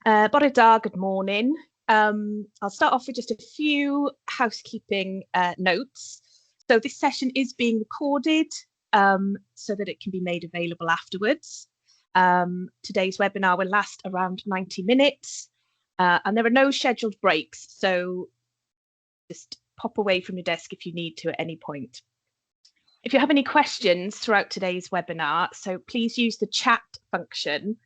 Bore da, good morning. I'll start off with just a few housekeeping notes. So this session is being recorded so that it can be made available afterwards. Today's webinar will last around 90 minutes and there are no scheduled breaks, so just pop away from your desk if you need to at any point. If you have any questions throughout today's webinar, so please use the chat function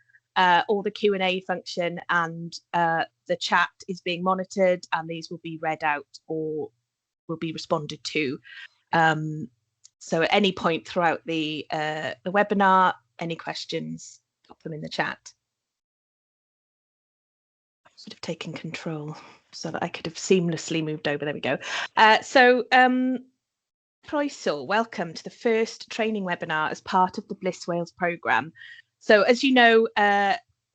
or the Q&A function, and the chat is being monitored and these will be read out or will be responded to. So at any point throughout the webinar, any questions, pop them in the chat. I should have taken control so that I could have seamlessly moved over. There we go. Croeso, welcome to the first training webinar as part of the Bliss Wales programme. So as you know,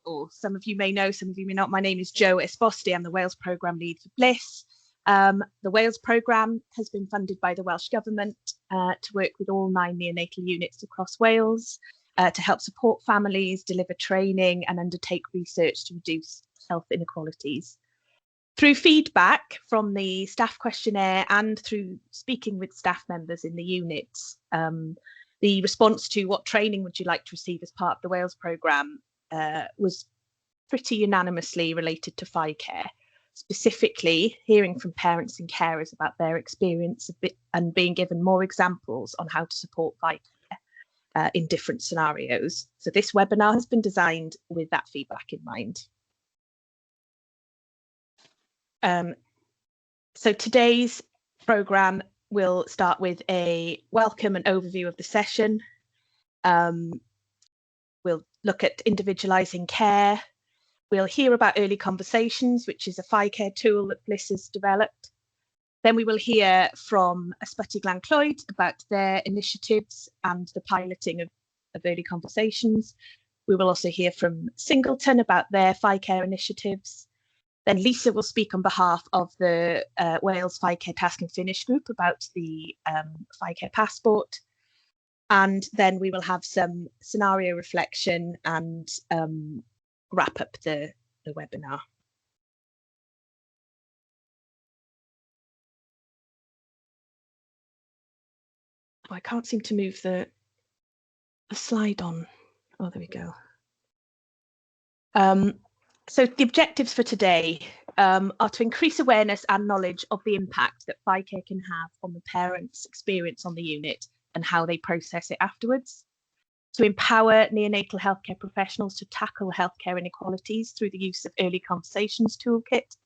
or some of you may know, some of you may not, my name is Jo Esposti. I'm the Wales programme lead for Bliss. The Wales programme has been funded by the Welsh Government to work with all 9 neonatal units across Wales to help support families, deliver training and undertake research to reduce health inequalities. Through feedback from the staff questionnaire and through speaking with staff members in the units, the response to what training would you like to receive as part of the Wales programme was pretty unanimously related to FICare, specifically hearing from parents and carers about their experience and being given more examples on how to support FICare in different scenarios. So this webinar has been designed with that feedback in mind. So today's programme will start with a welcome and overview of the session. We'll look at individualising care. We'll hear about early conversations, which is a FICare tool that Bliss has developed. Then we will hear from Ysbyty Glan Clwyd about their initiatives and the piloting of early conversations. We will also hear from Singleton about their FICare initiatives. Then Lisa will speak on behalf of the Wales FICare Task and Finish group about the FICare passport. And then we will have some scenario reflection and wrap up the webinar. Oh, I can't seem to move the slide on. Oh, there we go. So the objectives for today are to increase awareness and knowledge of the impact that FICare can have on the parents' experience on the unit and how they process it afterwards, to empower neonatal healthcare professionals to tackle healthcare inequalities through the use of early conversations toolkit,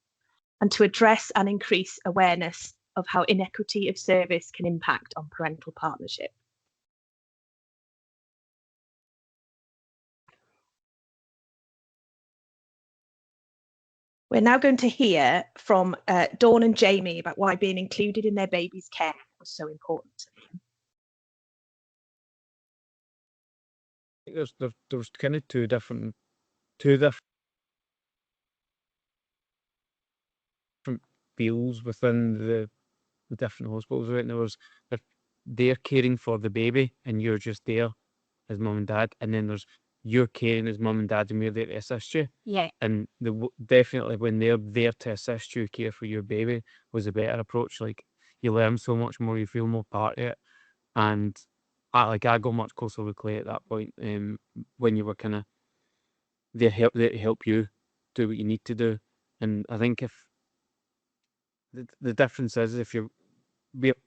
and to address and increase awareness of how inequity of service can impact on parental partnership. We're now going to hear from Dawn and Jamie about why being included in their baby's care was so important to them. There's kind of two different fields within the different hospitals right now. They're caring for the baby and you're just there as mum and dad, and then there's you're caring as mum and dad and we're there to assist you. Yeah. And definitely when they're there to assist you, care for your baby was a better approach. Like, you learn so much more, you feel more part of it. And I got much closer with Clay at that point, when you were kind of there to help you do what you need to do. And I think if the difference is, if you're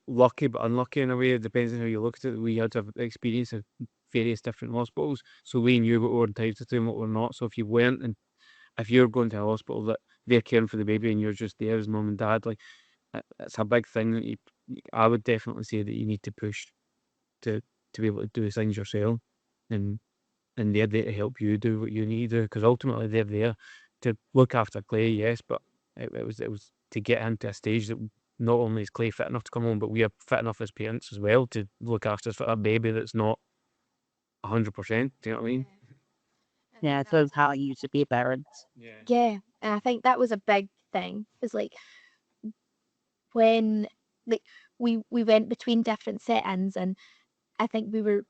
lucky but unlucky in a way, it depends on how you look at it. We had to have experience of various different hospitals, so we knew what we were entitled to and what we're not. So if you weren't, and if you're going to a hospital that they're caring for the baby and you're just there as mum and dad, like, it's a big thing that I would definitely say that you need to push to be able to do things yourself, and they're there to help you do what you need to do, because ultimately they're there to look after Clay, yes, but it was to get into a stage that not only is Clay fit enough to come home, but we are fit enough as parents as well to look after a baby that's not 100%. Do you know what I mean? Yeah, so it's how you should be a parent. Yeah, and I think that was a big thing. Is like when we went between different settings, and I think we were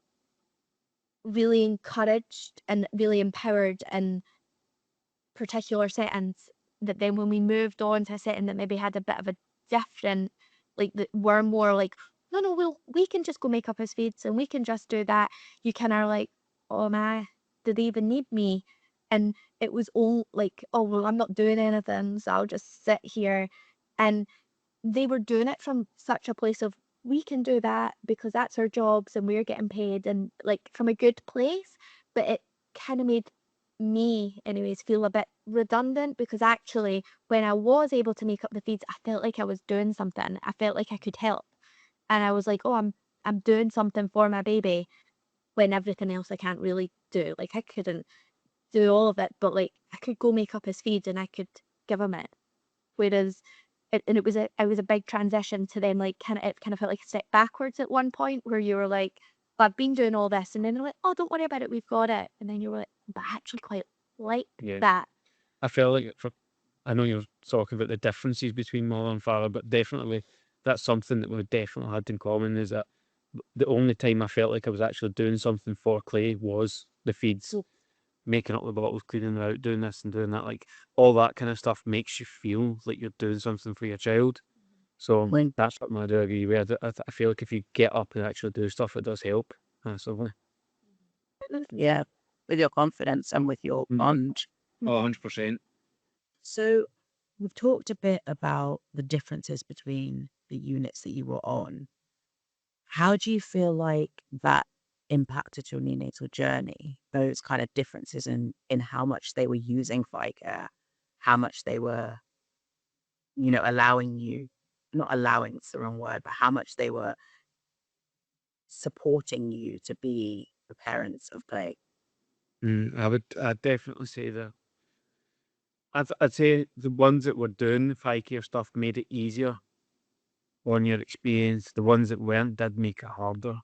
really encouraged and really empowered in particular settings, that then when we moved on to a setting that maybe had a bit of a different, like, that were more like, no, we can just go make up his feeds and we can just do that. You kind of like, oh my, do they even need me? And it was all like, oh, well, I'm not doing anything, so I'll just sit here. And they were doing it from such a place of, we can do that because that's our jobs and we're getting paid, and like from a good place. But it kind of made me, anyways, feel a bit redundant, because actually, when I was able to make up the feeds, I felt like I was doing something. I felt like I could help. And I was like, oh, I'm doing something for my baby, when everything else I can't really do. Like, I couldn't do all of it, but like I could go make up his feeds and I could give him it. Whereas it was a big transition to then, like, it kind of felt like a step backwards at one point, where you were like, well, I've been doing all this, and then they're like, oh, don't worry about it, we've got it. And then you were like, but I actually quite like Yeah. that. I feel like I know you're talking about the differences between mother and father, but definitely that's something that we've definitely had in common, is that the only time I felt like I was actually doing something for Clay was the feeds, Mm. making up the bottles, cleaning them out, doing this and doing that. Like, all that kind of stuff makes you feel like you're doing something for your child. So When that's something I do agree with. I feel like if you get up and actually do stuff, it does help massively. yeah, with your confidence and with your Mm. bond. Oh, 100%. So we've talked a bit about the differences between the units that you were on. How do you feel like that impacted your neonatal journey? Those kind of differences in how much they were using FICare, how much they were, allowing you, not allowing, it's the wrong word, but how much they were supporting you to be the parents of Clay. I'd definitely say that. I'd say the ones that were doing the FICare stuff made it easier on your experience. The ones that weren't did make it harder.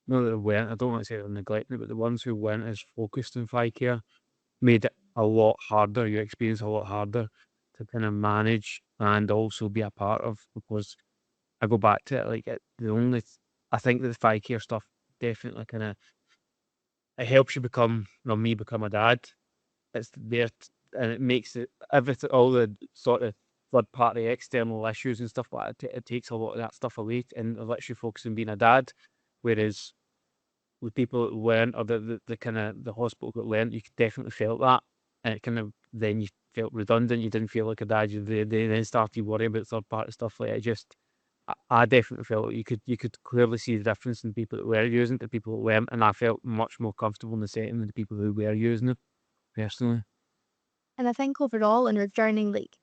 No, that they weren't. I don't want to say they're neglecting it, but the ones who weren't as focused on FICare made it a lot harder. Your experience a lot harder to kind of manage and also be a part of. Because I go back to it, like I think that the FICare stuff definitely kind of, it helps you become a dad. It's there, and it makes it everything, all the sort of third party external issues and stuff like that. It takes a lot of that stuff away and it lets you focus on being a dad. Whereas with people that weren't, or the kind of the hospital that weren't, you definitely felt that, and it kind of, then you felt redundant. You didn't feel like a dad. They then started worrying about third party stuff like it. Just I definitely felt like you could clearly see the difference in people that were using it to people that weren't, and I felt much more comfortable in the setting than the people who were using it personally. And I think overall in our journey, like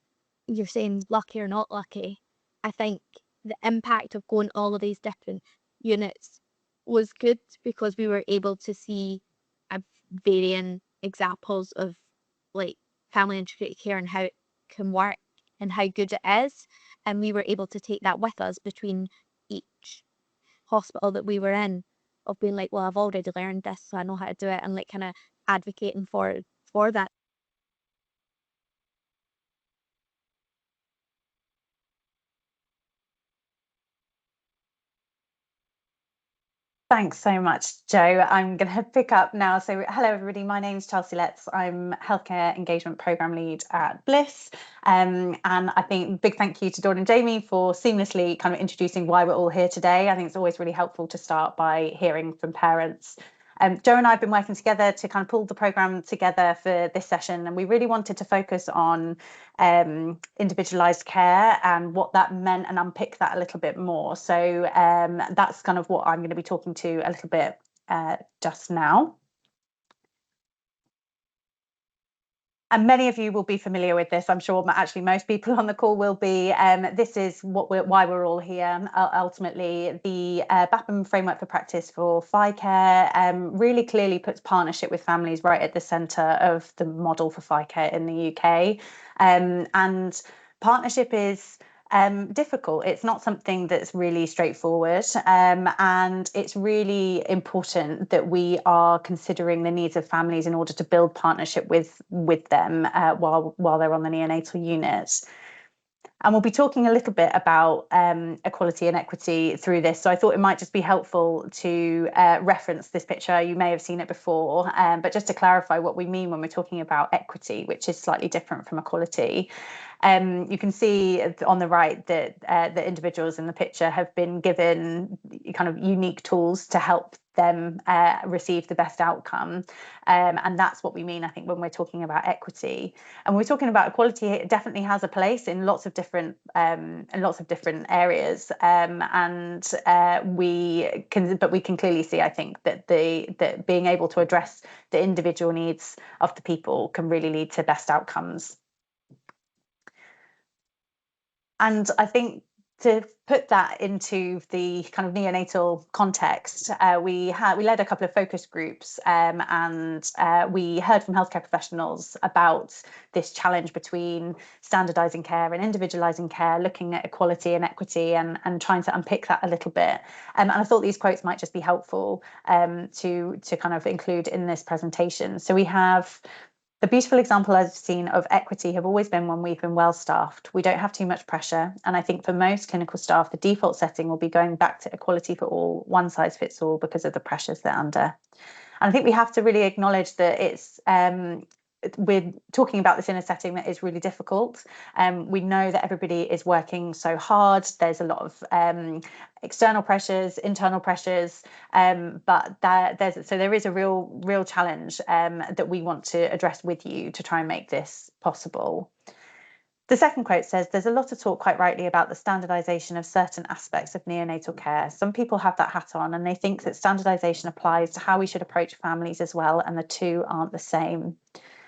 you're saying, lucky or not lucky, I think the impact of going all of these different units was good, because we were able to see varying examples of like family integrated care and how it can work and how good it is. And we were able to take that with us between each hospital that we were in, of being like, well, I've already learned this, so I know how to do it, and like kind of advocating for that. Thanks so much, Joe. I'm going to pick up now. So hello, everybody. My name's Chelsea Letts. I'm Healthcare Engagement Programme Lead at Bliss. And I think big thank you to Dawn and Jamie for seamlessly kind of introducing why we're all here today. I think it's always really helpful to start by hearing from parents. Joe and I have been working together to kind of pull the programme together for this session, and we really wanted to focus on individualised care and what that meant, and unpick that a little bit more. So that's kind of what I'm going to be talking to a little bit just now. And many of you will be familiar with this. I'm sure actually most people on the call will be. This is why we're all here. Ultimately, the BAPM framework for practice for FICare really clearly puts partnership with families right at the centre of the model for FICare in the UK. And partnership is difficult. It's not something that's really straightforward, and it's really important that we are considering the needs of families in order to build partnership with them while they're on the neonatal unit. And we'll be talking a little bit about equality and equity through this. So I thought it might just be helpful to reference this picture. You may have seen it before, but just to clarify what we mean when we're talking about equity, which is slightly different from equality. You can see on the right that the individuals in the picture have been given kind of unique tools to help them receive the best outcome. And that's what we mean, I think, when we're talking about equity. And when we're talking about equality, it definitely has a place in lots of different areas. We can clearly see, I think, that that being able to address the individual needs of the people can really lead to best outcomes. And I think to put that into the kind of neonatal context, we led a couple of focus groups, and we heard from healthcare professionals about this challenge between standardising care and individualising care, looking at equality and equity, and trying to unpick that a little bit. And I thought these quotes might just be helpful to kind of include in this presentation. So we have: the beautiful example I've seen of equity have always been when we've been well staffed. We don't have too much pressure. And I think for most clinical staff, the default setting will be going back to equality for all, one size fits all, because of the pressures they're under. And I think we have to really acknowledge that we're talking about this in a setting that is really difficult. We know that everybody is working so hard. There's a lot of external pressures, internal pressures, but there is a real challenge that we want to address with you to try and make this possible. The second quote says, "There's a lot of talk, quite rightly, about the standardisation of certain aspects of neonatal care. Some people have that hat on and they think that standardisation applies to how we should approach families as well, and the two aren't the same."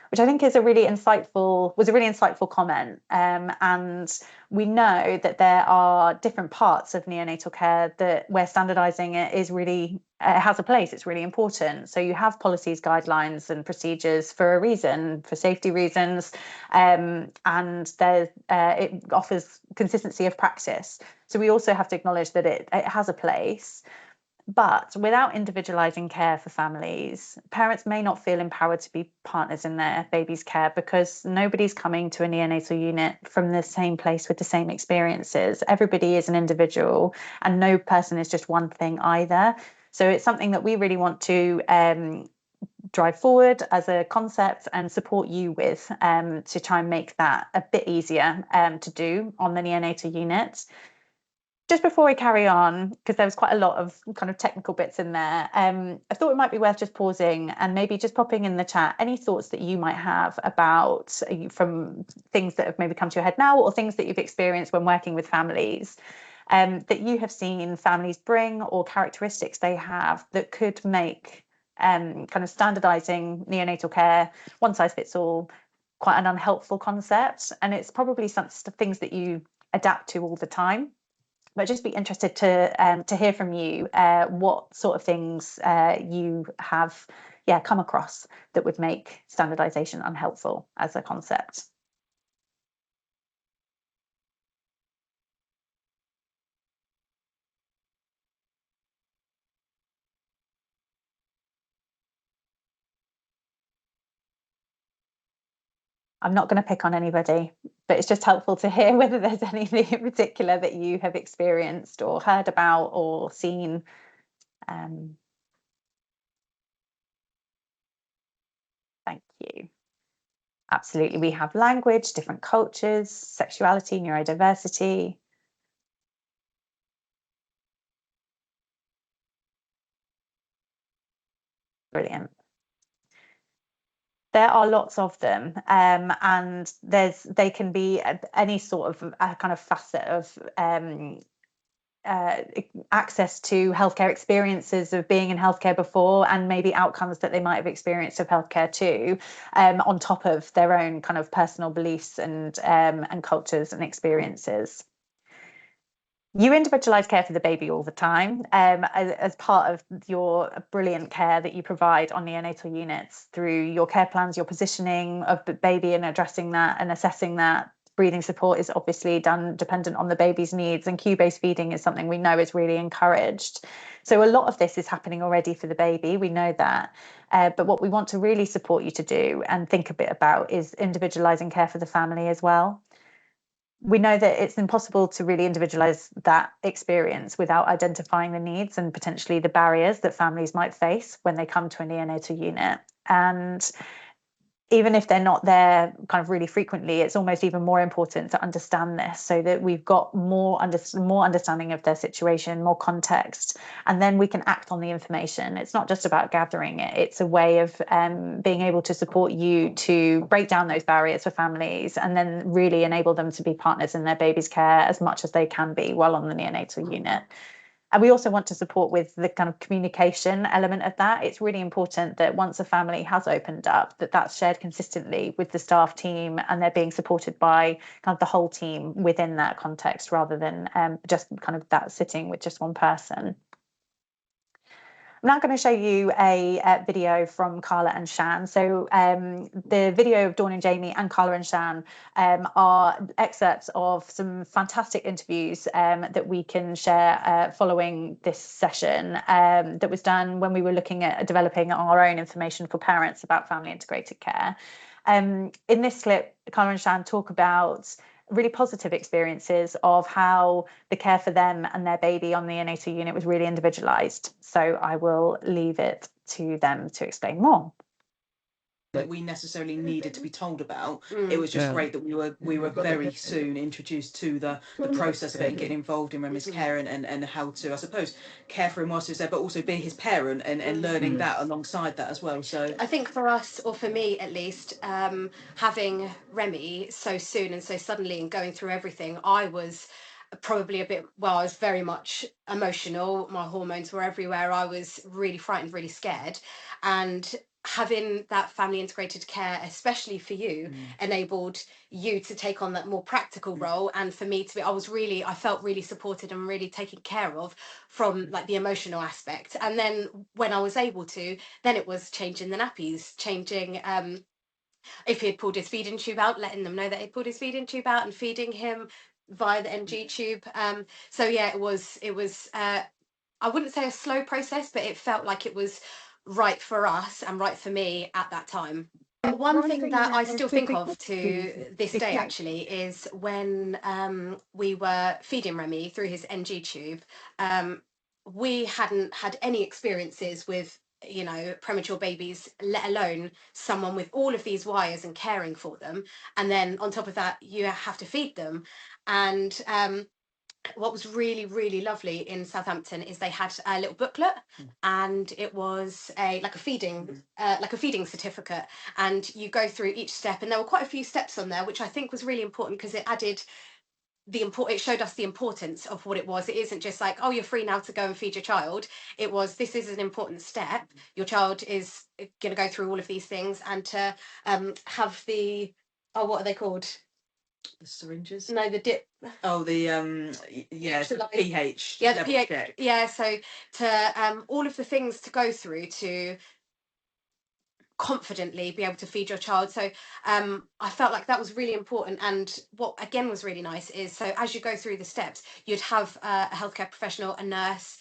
Which I think is was a really insightful comment. And we know that there are different parts of neonatal care where standardising it is really has a place. It's really important. So you have policies, guidelines, and procedures for a reason, for safety reasons, and it offers consistency of practice. So we also have to acknowledge that it has a place. But without individualising care for families, parents may not feel empowered to be partners in their baby's care, because nobody's coming to a neonatal unit from the same place with the same experiences. Everybody is an individual, and no person is just one thing either. So it's something that we really want to drive forward as a concept and support you with, to try and make that a bit easier to do on the neonatal unit. Just before we carry on, because there was quite a lot of kind of technical bits in there, I thought it might be worth just pausing and maybe just popping in the chat any thoughts that you might have about from things that have maybe come to your head now, or things that you've experienced when working with families, that you have seen families bring, or characteristics they have that could make kind of standardising neonatal care, one size fits all, quite an unhelpful concept. And it's probably some things that you adapt to all the time. But just be interested to hear from you what sort of things you have come across that would make standardisation unhelpful as a concept. I'm not going to pick on anybody, but it's just helpful to hear whether there's anything in particular that you have experienced or heard about or seen. Thank you. Absolutely. We have language, different cultures, sexuality, neurodiversity. Brilliant. There are lots of them, and they can be any sort of kind of facet of access to healthcare, experiences of being in healthcare before, and maybe outcomes that they might have experienced of healthcare too, on top of their own kind of personal beliefs and cultures and experiences. You individualise care for the baby all the time, as part of your brilliant care that you provide on neonatal units through your care plans, your positioning of the baby and addressing that and assessing that. Breathing support is obviously done dependent on the baby's needs, and cue-based feeding is something we know is really encouraged. So a lot of this is happening already for the baby, we know that. But what we want to really support you to do and think a bit about is individualising care for the family as well. we know that it's impossible to really individualize that experience without identifying the needs and potentially the barriers that families might face when they come to a neonatal unit. And even if they're not there kind of really frequently, it's almost even more important to understand this so that we've got more understanding of their situation, more context, and then we can act on the information. It's not just about gathering it. It's a way of being able to support you to break down those barriers for families and then really enable them to be partners in their baby's care as much as they can be while on the neonatal unit. And we also want to support with the kind of communication element of that. It's really important that once a family has opened up, that that's shared consistently with the staff team and they're being supported by kind of the whole team within that context rather than just kind of that sitting with just one person. I'm now going to show you a video from Carla and Shan. So the video of Dawn and Jamie and Carla and Shan are excerpts of some fantastic interviews that we can share following this session that was done when we were looking at developing our own information for parents about family integrated care. In this clip, Carla and Shan talk about really positive experiences of how the care for them and their baby on the neonatal unit was really individualized. So I will leave it to them to explain more. That we necessarily needed to be told about. It was just great that we were very soon introduced to the process of it and getting involved in Remy's care and how to, I suppose, care for him whilst he was there, but also be his parent and learning that alongside that as well. So I think for us, or for me at least, having Remy so soon and so suddenly and going through everything, I was probably I was very much emotional. My hormones were everywhere. I was really frightened, really scared. And having that family integrated care, especially for you, enabled you to take on that more practical role, and for me to be, I felt really supported and really taken care of from like the emotional aspect. And then when I was able to, then it was changing the nappies, changing if he had pulled his feeding tube out, letting them know that he'd pulled his feeding tube out and feeding him via the NG tube. So yeah, it was I wouldn't say a slow process, but it felt like it was right for us and right for me at that time. One thing that I still think of to this day actually is when we were feeding Remy through his NG tube. We hadn't had any experiences with premature babies, let alone someone with all of these wires and caring for them, and then on top of that you have to feed them. And what was really, really lovely in Southampton is they had a little booklet, and it was a feeding certificate, and you go through each step, and there were quite a few steps on there, which I think was really important because it added it showed us the importance of what it was. It isn't just like, oh, you're free now to go and feed your child. It was, this is an important step. Your child is going to go through all of these things, and to have the, what are they called? the syringes. No, the dip. Oh, the the pH. Yeah, the pH. Check. Yeah, so to all of the things to go through to confidently be able to feed your child. So I felt like that was really important. And what again was really nice is, so as you go through the steps, you'd have a healthcare professional, a nurse,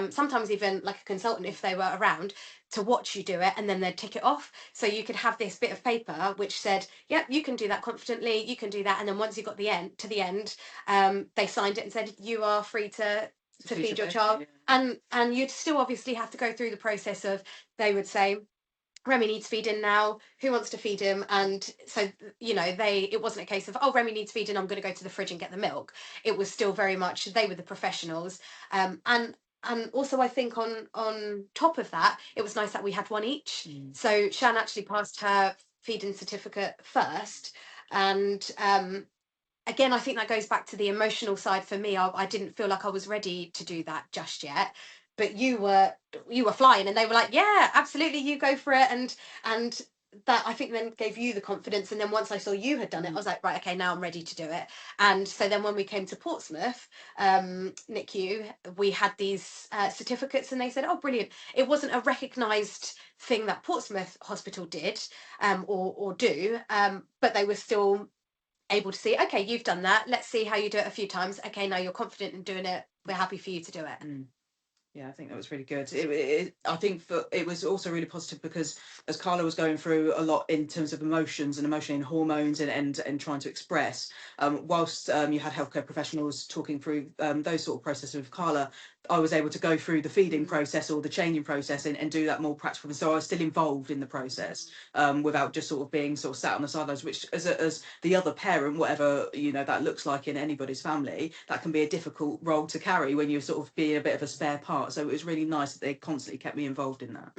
sometimes even like a consultant if they were around, to watch you do it, and then they'd tick it off. So you could have this bit of paper which said, yep, you can do that confidently, you can do that. And then once you got to the end, they signed it and said, you are free to feed your child. Yeah. And you'd still obviously have to go through the process of, they would say, Remy needs feeding now, who wants to feed him? And so, it wasn't a case of, oh, Remy needs feeding, I'm going to go to the fridge and get the milk. It was still very much, they were the professionals. And also I think on top of that, it was nice that we had one each. So Shan actually passed her feeding certificate first. And again, I think that goes back to the emotional side for me. I didn't feel like I was ready to do that just yet. But you were flying, and they were like, yeah, absolutely, you go for it. And that, I think, then gave you the confidence. And then once I saw you had done it, I was like, right, okay, now I'm ready to do it. And so then when we came to Portsmouth, NICU, we had these certificates, and they said, oh, brilliant. It wasn't a recognised thing that Portsmouth Hospital did or do, but they were still able to see, okay, you've done that, let's see how you do it a few times. Okay, now you're confident in doing it, we're happy for you to do it. Yeah, I think that was really good. I think it was also really positive because as Carla was going through a lot in terms of emotions and emotion and hormones and trying to express, whilst you had healthcare professionals talking through those sort of processes with Carla, I was able to go through the feeding process or the changing process and do that more practical. So I was still involved in the process without just sort of being sort of sat on the sidelines, which as the other parent, whatever that looks like in anybody's family, that can be a difficult role to carry when you're sort of being a bit of a spare part. So it was really nice that they constantly kept me involved in that.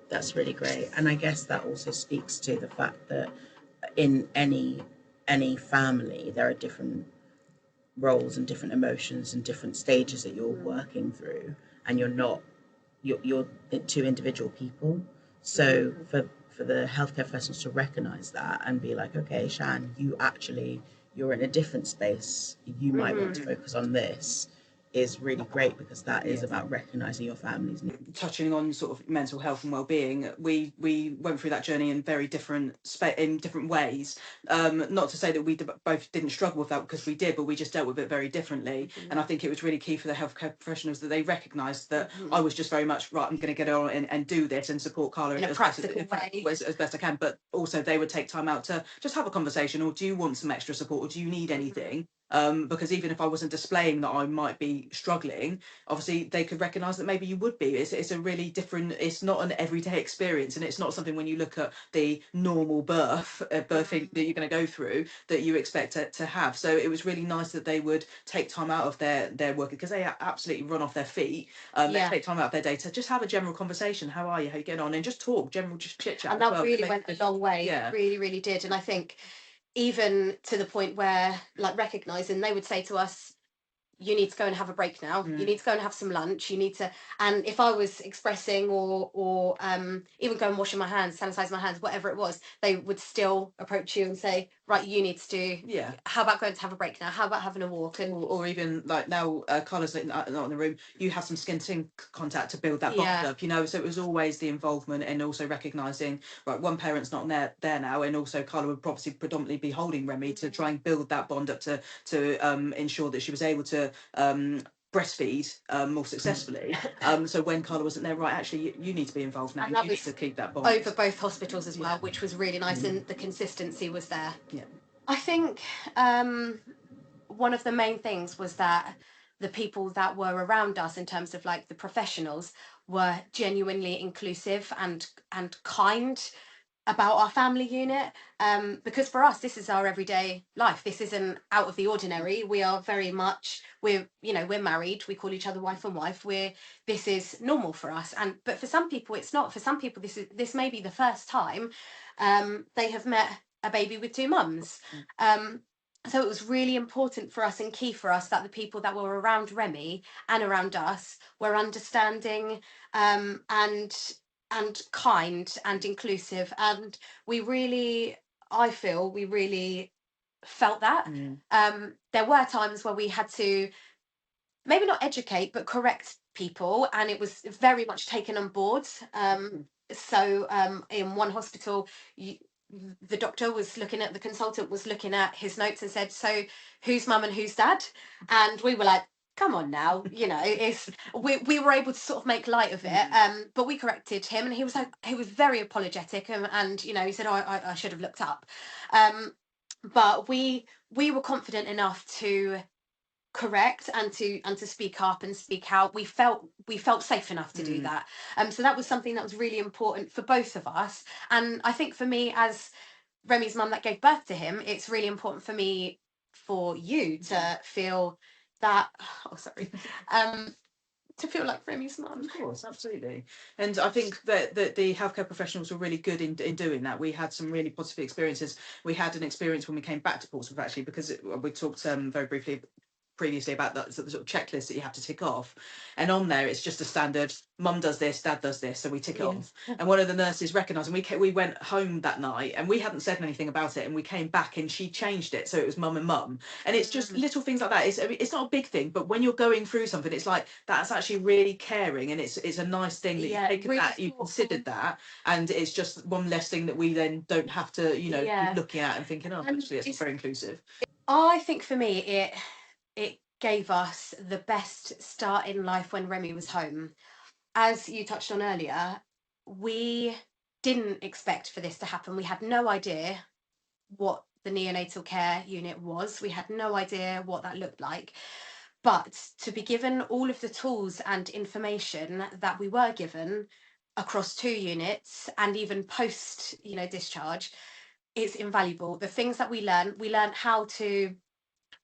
That's really great. And I guess that also speaks to the fact that in any family there are different roles and different emotions and different stages that you're working through, and you're two individual people. So for the healthcare professionals to recognize that and be like, okay, Shan, you're in a different space, you might want to focus on this, is really great, because that is about recognizing your family's needs. Touching on sort of mental health and well-being, we went through that journey in very different ways. Not to say that we both didn't struggle with that, because we did, but we just dealt with it very differently. And I think it was really key for the healthcare professionals that they recognised that I was just very much, right, I'm going to get on and do this and support Carla in a practical way as best I can. But also they would take time out to just have a conversation, or do you want some extra support, or do you need anything? Because even if I wasn't displaying that I might be struggling, obviously they could recognise that maybe you would be. It's a really different, it's not an everyday experience, and it's not something when you look at the normal birthing that you're going to go through that you expect to have. So it was really nice that they would take time out of their work, because they absolutely run off their feet. They take time out of their day to just have a general conversation. How are you? How you getting on? And just talk, general, just chit chat. And that really went a long way. Really, really did. And I think even to the point where, like, recognising, they would say to us, you need to go and have a break now. You need to go and have some lunch. You need to, and if I was expressing or even go and washing my hands, sanitize my hands, whatever it was, they would still approach you and say, right, you need to do, how about going to have a break now? How about having a walk? And or even like now, Carla's not in the room, you have some skin contact to build that bond up, so it was always the involvement, and also recognising, right, one parent's not there now, and also Carla would probably predominantly be holding Remy to try and build that bond up to ensure that she was able to breastfeed more successfully. So when Carla wasn't there, right, actually you need to be involved now, and you need to keep that bond over both hospitals as well, which was really nice. And the consistency was there. I think one of the main things was that the people that were around us, in terms of like the professionals, were genuinely inclusive and kind about our family unit, because for us this is our everyday life. This isn't out of the ordinary. We are very much, we're married, we call each other wife and wife, this is normal for us. But for some people it's not. For some people this may be the first time they have met a baby with two mums. So it was really important for us and key for us that the people that were around Remy and around us were understanding and kind and inclusive. And I feel we really felt that. There were times where we had to maybe not educate but correct people, and it was very much taken on board. So in one hospital, the consultant was looking at his notes and said, so who's mum and who's dad? And we were like, come on now, we were able to sort of make light of it. But we corrected him, and he was very apologetic, and he said, I should have looked up. But we were confident enough to correct and to speak up and speak out. We felt safe enough to do that. So that was something that was really important for both of us. And I think for me, as Remy's mum that gave birth to him, it's really important for you to feel that to feel like Remy's mum. Of course, absolutely. And I think that the healthcare professionals were really good in doing that. We had some really positive experiences. We had an experience when we came back to Portsmouth, actually, because we talked very briefly previously about that sort of checklist that you have to tick off, and on there it's just a standard, mum does this, dad does this, so we tick it off. And one of the nurses recognised, and we went home that night and we hadn't said anything about it, and we came back and she changed it so it was mum and mum. And it's just little things like that. It's not a big thing, but when you're going through something, it's like that's actually really caring, and it's a nice thing that you've taken really that, you considered that, and it's just one less thing that we then don't have to keep looking at and thinking, actually it's very inclusive. I think for me it gave us the best start in life when Remy was home. As you touched on earlier, we didn't expect for this to happen. We had no idea what the neonatal care unit was. We had no idea what that looked like. But to be given all of the tools and information that we were given across 2 units and even post, discharge, it's invaluable. The things that we learned how to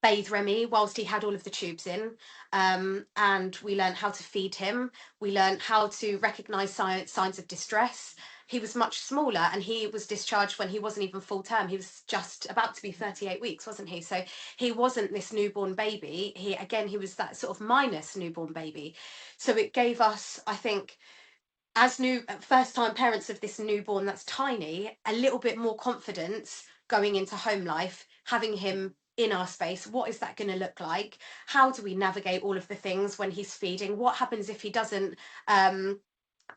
bathe Remy whilst he had all of the tubes in, and we learned how to feed him. We learned how to recognise signs of distress. He was much smaller and he was discharged when he wasn't even full term. He was just about to be 38 weeks, wasn't he? So he wasn't this newborn baby. He was that sort of minus newborn baby. So it gave us, I think, as first time parents of this newborn that's tiny, a little bit more confidence going into home life, having him in our space. What is that going to look like? How do we navigate all of the things when he's feeding? What happens if he doesn't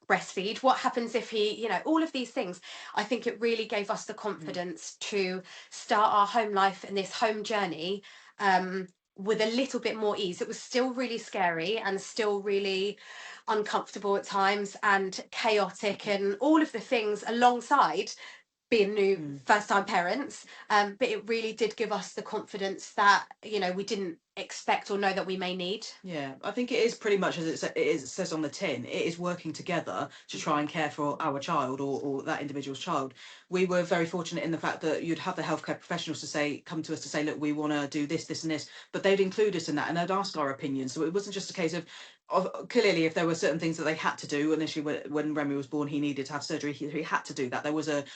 breastfeed? What happens if he, all of these things? I think it really gave us the confidence to start our home life and this home journey with a little bit more ease. It was still really scary and still really uncomfortable at times and chaotic and all of the things alongside being new first time parents, but it really did give us the confidence that we didn't expect or know that we may need. Yeah, I think it is pretty much as it says on the tin. It is working together to try and care for our child or that individual's child. We were very fortunate in the fact that you'd have the healthcare professionals come to us to say, look, we want to do this, this and this, but they'd include us in that and they'd ask our opinions. So it wasn't just a case of clearly if there were certain things that they had to do initially when Remy was born, he needed to have surgery, he had to do that.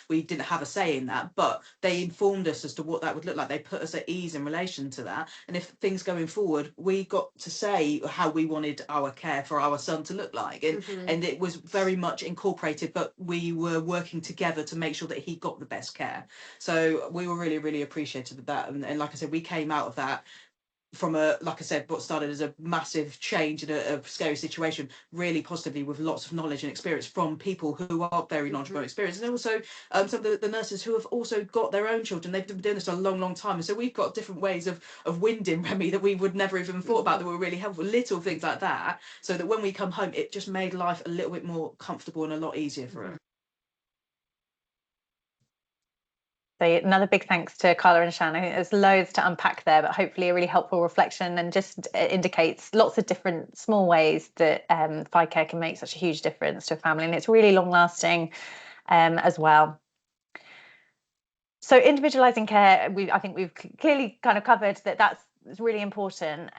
We didn't have a say in that, but they informed us as to what that would look like. They put us at ease in relation to that, and if things going forward, we got to say how we wanted our care for our son to look like, and it was very much incorporated, but we were working together to make sure that he got the best care. So we were really, really appreciative of that, and like I said, we came out of that from like I said, what started as a massive change in a scary situation, really positively, with lots of knowledge and experience from people who are very knowledgeable and experienced, and also some of the nurses who have also got their own children. They've been doing this a long, long time, and so we've got different ways of winding Remy that we would never even thought about that were really helpful, little things like that, so that when we come home, it just made life a little bit more comfortable and a lot easier for us. So another big thanks to Carla and Shan. I think there's loads to unpack there, but hopefully a really helpful reflection, and just indicates lots of different small ways that FICare can make such a huge difference to a family, and it's really long lasting as well. So individualising care, I think we've clearly kind of covered that's really important,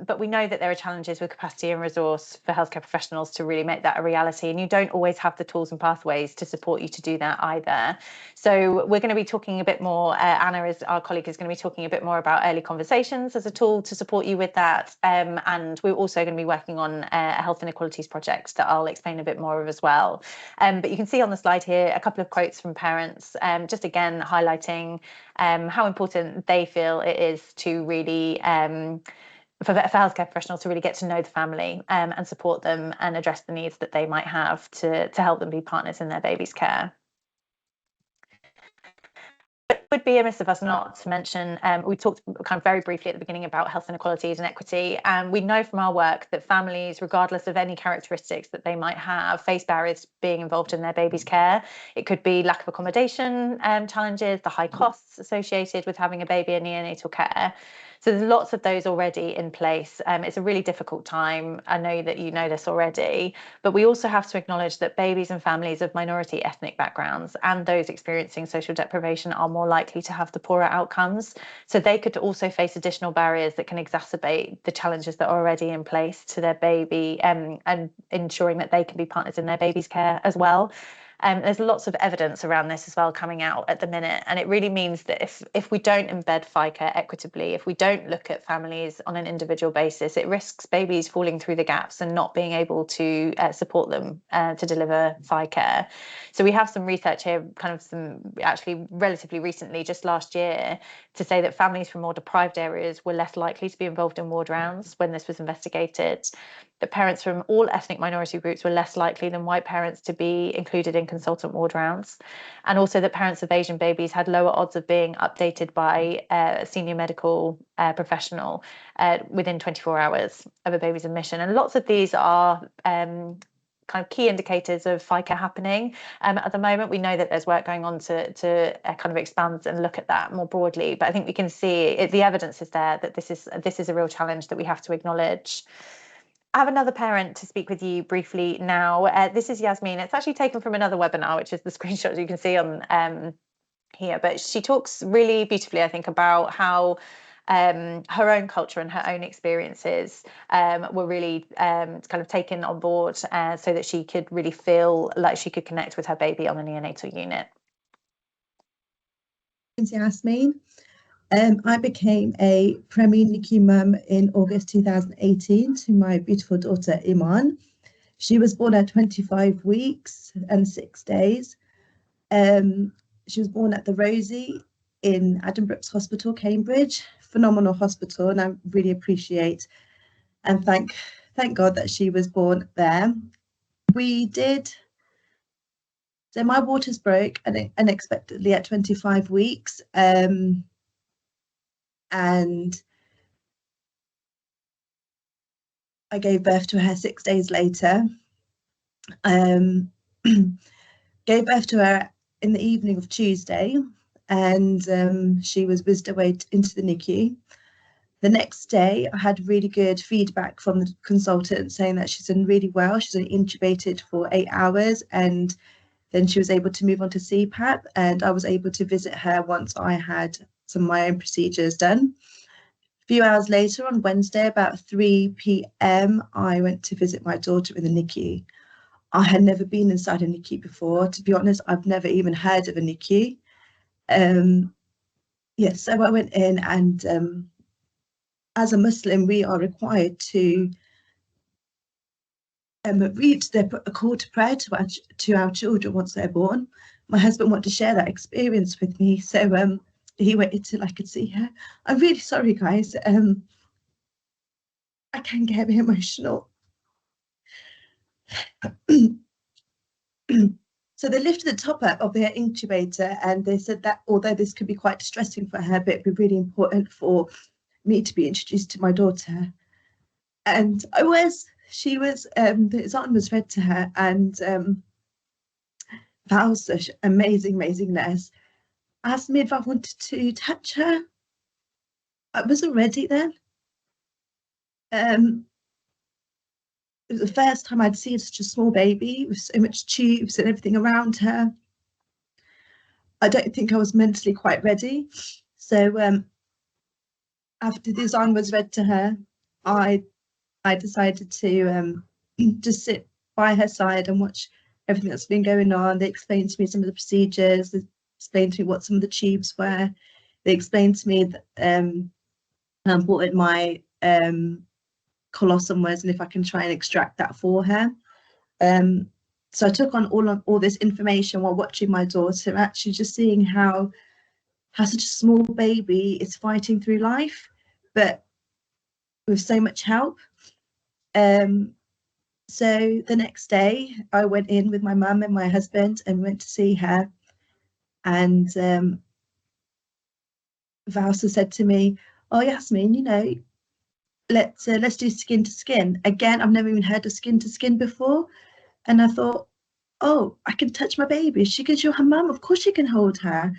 but we know that there are challenges with capacity and resource for healthcare professionals to really make that a reality, and you don't always have the tools and pathways to support you to do that either. So we're going to be talking a bit more, Anna, as our colleague, is going to be talking a bit more about early conversations as a tool to support you with that, and we're also going to be working on a health inequalities project that I'll explain a bit more of as well. But you can see on the slide here a couple of quotes from parents, just again highlighting how important they feel it is to really for healthcare professionals to really get to know the family and support them and address the needs that they might have to help them be partners in their baby's care. It would be amiss of us not to mention, we talked kind of very briefly at the beginning about health inequalities and equity, and we know from our work that families, regardless of any characteristics that they might have, face barriers being involved in their baby's care. It could be lack of accommodation challenges, the high costs associated with having a baby in neonatal care. So there's lots of those already in place. It's a really difficult time. I know that you know this already, but we also have to acknowledge that babies and families of minority ethnic backgrounds and those experiencing social deprivation are more likely to have the poorer outcomes. So they could also face additional barriers that can exacerbate the challenges that are already in place to their baby, and ensuring that they can be partners in their baby's care as well. There's lots of evidence around this as well coming out at the minute, and it really means that if we don't embed FICare equitably, if we don't look at families on an individual basis, it risks babies falling through the gaps and not being able to support them to deliver FICare. So we have some research here, kind of some actually relatively recently, just last year, to say that families from more deprived areas were less likely to be involved in ward rounds when this was investigated, that parents from all ethnic minority groups were less likely than white parents to be included in consultant ward rounds, and also that parents of Asian babies had lower odds of being updated by a senior medical professional within 24 hours of a baby's admission. And lots of these are kind of key indicators of FICare happening. At the moment, we know that there's work going on to kind of expand and look at that more broadly. But I think we can see the evidence is there that this is a real challenge that we have to acknowledge. I have another parent to speak with you briefly now. This is Yasmin. It's actually taken from another webinar, which is the screenshots you can see on here. But she talks really beautifully, I think, about how her own culture and her own experiences were really kind of taken on board so that she could really feel like she could connect with her baby on the neonatal unit. Yasmin. I became a pre-NICU mum in August 2018 to my beautiful daughter Iman. She was born at 25 weeks and 6 days. She was born at the Rosie in Addenbrooke's Hospital, Cambridge. Phenomenal hospital, and I really appreciate and thank God that she was born there. So my waters broke unexpectedly at 25 weeks, and I gave birth to her 6 days later. Gave birth to her in the evening of Tuesday, and she was whisked away into the NICU. The next day, I had really good feedback from the consultant saying that she's done really well. She's only intubated for 8 hours, and then she was able to move on to CPAP, and I was able to visit her once I had some of my own procedures done. A few hours later, on Wednesday, about 3 p.m, I went to visit my daughter in the NICU. I had never been inside a NICU before. To be honest, I've never even heard of a NICU. So I went in, and as a Muslim, we are required to read a call to prayer to our children once they're born. My husband wanted to share that experience with me, so he waited till I could see her. I'm really sorry, guys. I can get a bit emotional. So they lifted the top up of her incubator, and they said that although this could be quite distressing for her, but it'd be really important for me to be introduced to my daughter. And the exam was read to her, and Val's such amazing nurse asked me if I wanted to touch her. I wasn't ready then. It was the first time I'd seen such a small baby with so much tubes and everything around her. I don't think I was mentally quite ready. So after the exam was read to her, I decided to just sit by her side and watch everything that's been going on. They explained to me some of the procedures. They explained to me what some of the tubes were. They explained to me that how important my colossum was, and if I can try and extract that for her. So I took on all this information while watching my daughter, actually just seeing how such a small baby is fighting through life, but with so much help. So the next day, I went in with my mum and my husband and went to see her. And Valsa said to me, "Oh, Yasmin, let's do skin to skin." Again, I've never even heard of skin to skin before. And I thought, oh, I can touch my baby. She goes, "You're her mum, of course you can hold her."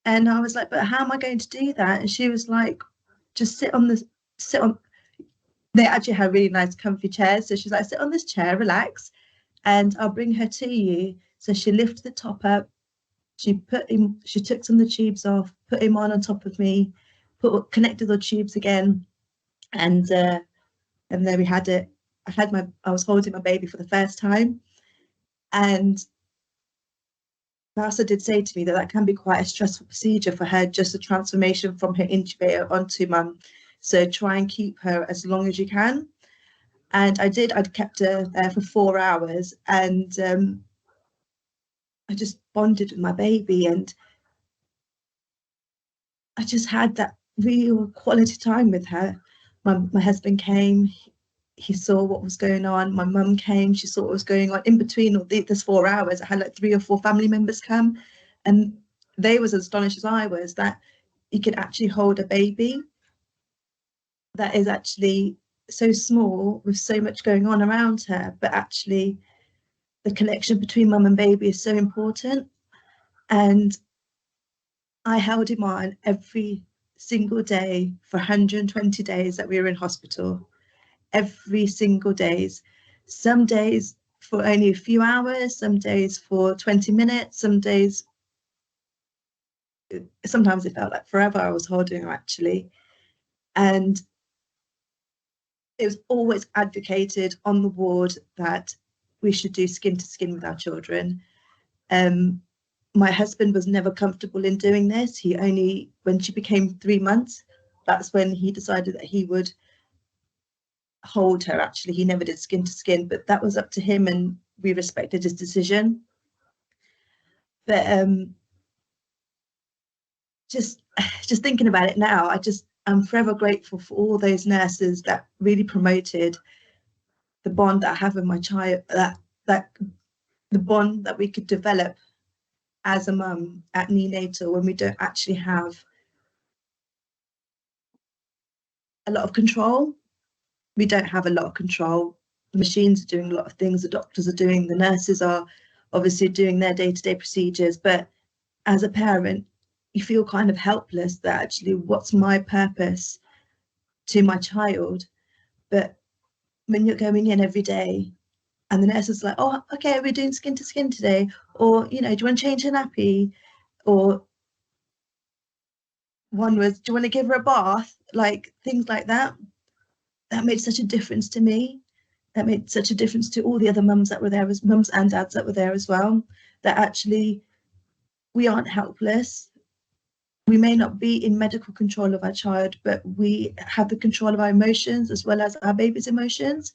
And I was like, "But how am I going to do that?" And she was like, "Just sit on." They actually have really nice comfy chairs. So she's like, "Sit on this chair, relax, and I'll bring her to you." So she lifted the top up. She took some of the tubes off, put him on top of me, connected the tubes again. And there we had it. I was holding my baby for the first time. And Martha did say to me that can be quite a stressful procedure for her, just the transformation from her incubator onto mum. So try and keep her as long as you can. And I did. I'd kept her there for 4 hours, and I just bonded with my baby, and I just had that real quality time with her. My husband came. he saw what was going on. My mum came, she saw what was going on. In between all this 4 hours, I had like 3 or 4 family members come, and they was as astonished as I was that you could actually hold a baby that is actually so small with so much going on around her, but actually the connection between mum and baby is so important. And I held him on every single day for 120 days that we were in hospital. Every single days. Some days for only a few hours, some days for 20 minutes, some days, sometimes it felt like forever I was holding her actually. And it was always advocated on the ward that we should do skin to skin with our children. My husband was never comfortable in doing this. He only, when she became 3 months, that's when he decided that he would hold her. Actually, he never did skin to skin, but that was up to him, and we respected his decision. But just thinking about it now, I'm forever grateful for all those nurses that really promoted the bond that I have with my child, that the bond that we could develop as a mum at neonatal when we don't actually have a lot of control. We don't have a lot of control. The machines are doing a lot of things, the doctors are doing, the nurses are obviously doing their day-to-day procedures, but as a parent, you feel kind of helpless that actually what's my purpose to my child. But when you're going in every day and the nurse is like, oh, okay, we're doing skin to skin today, or, you know, do you want to change her nappy? Or one was, do you want to give her a bath? Like things like that. That made such a difference to me. That made such a difference to all the other mums that were there, as mums and dads that were there as well, that actually we aren't helpless. We may not be in medical control of our child, but we have the control of our emotions as well as our baby's emotions.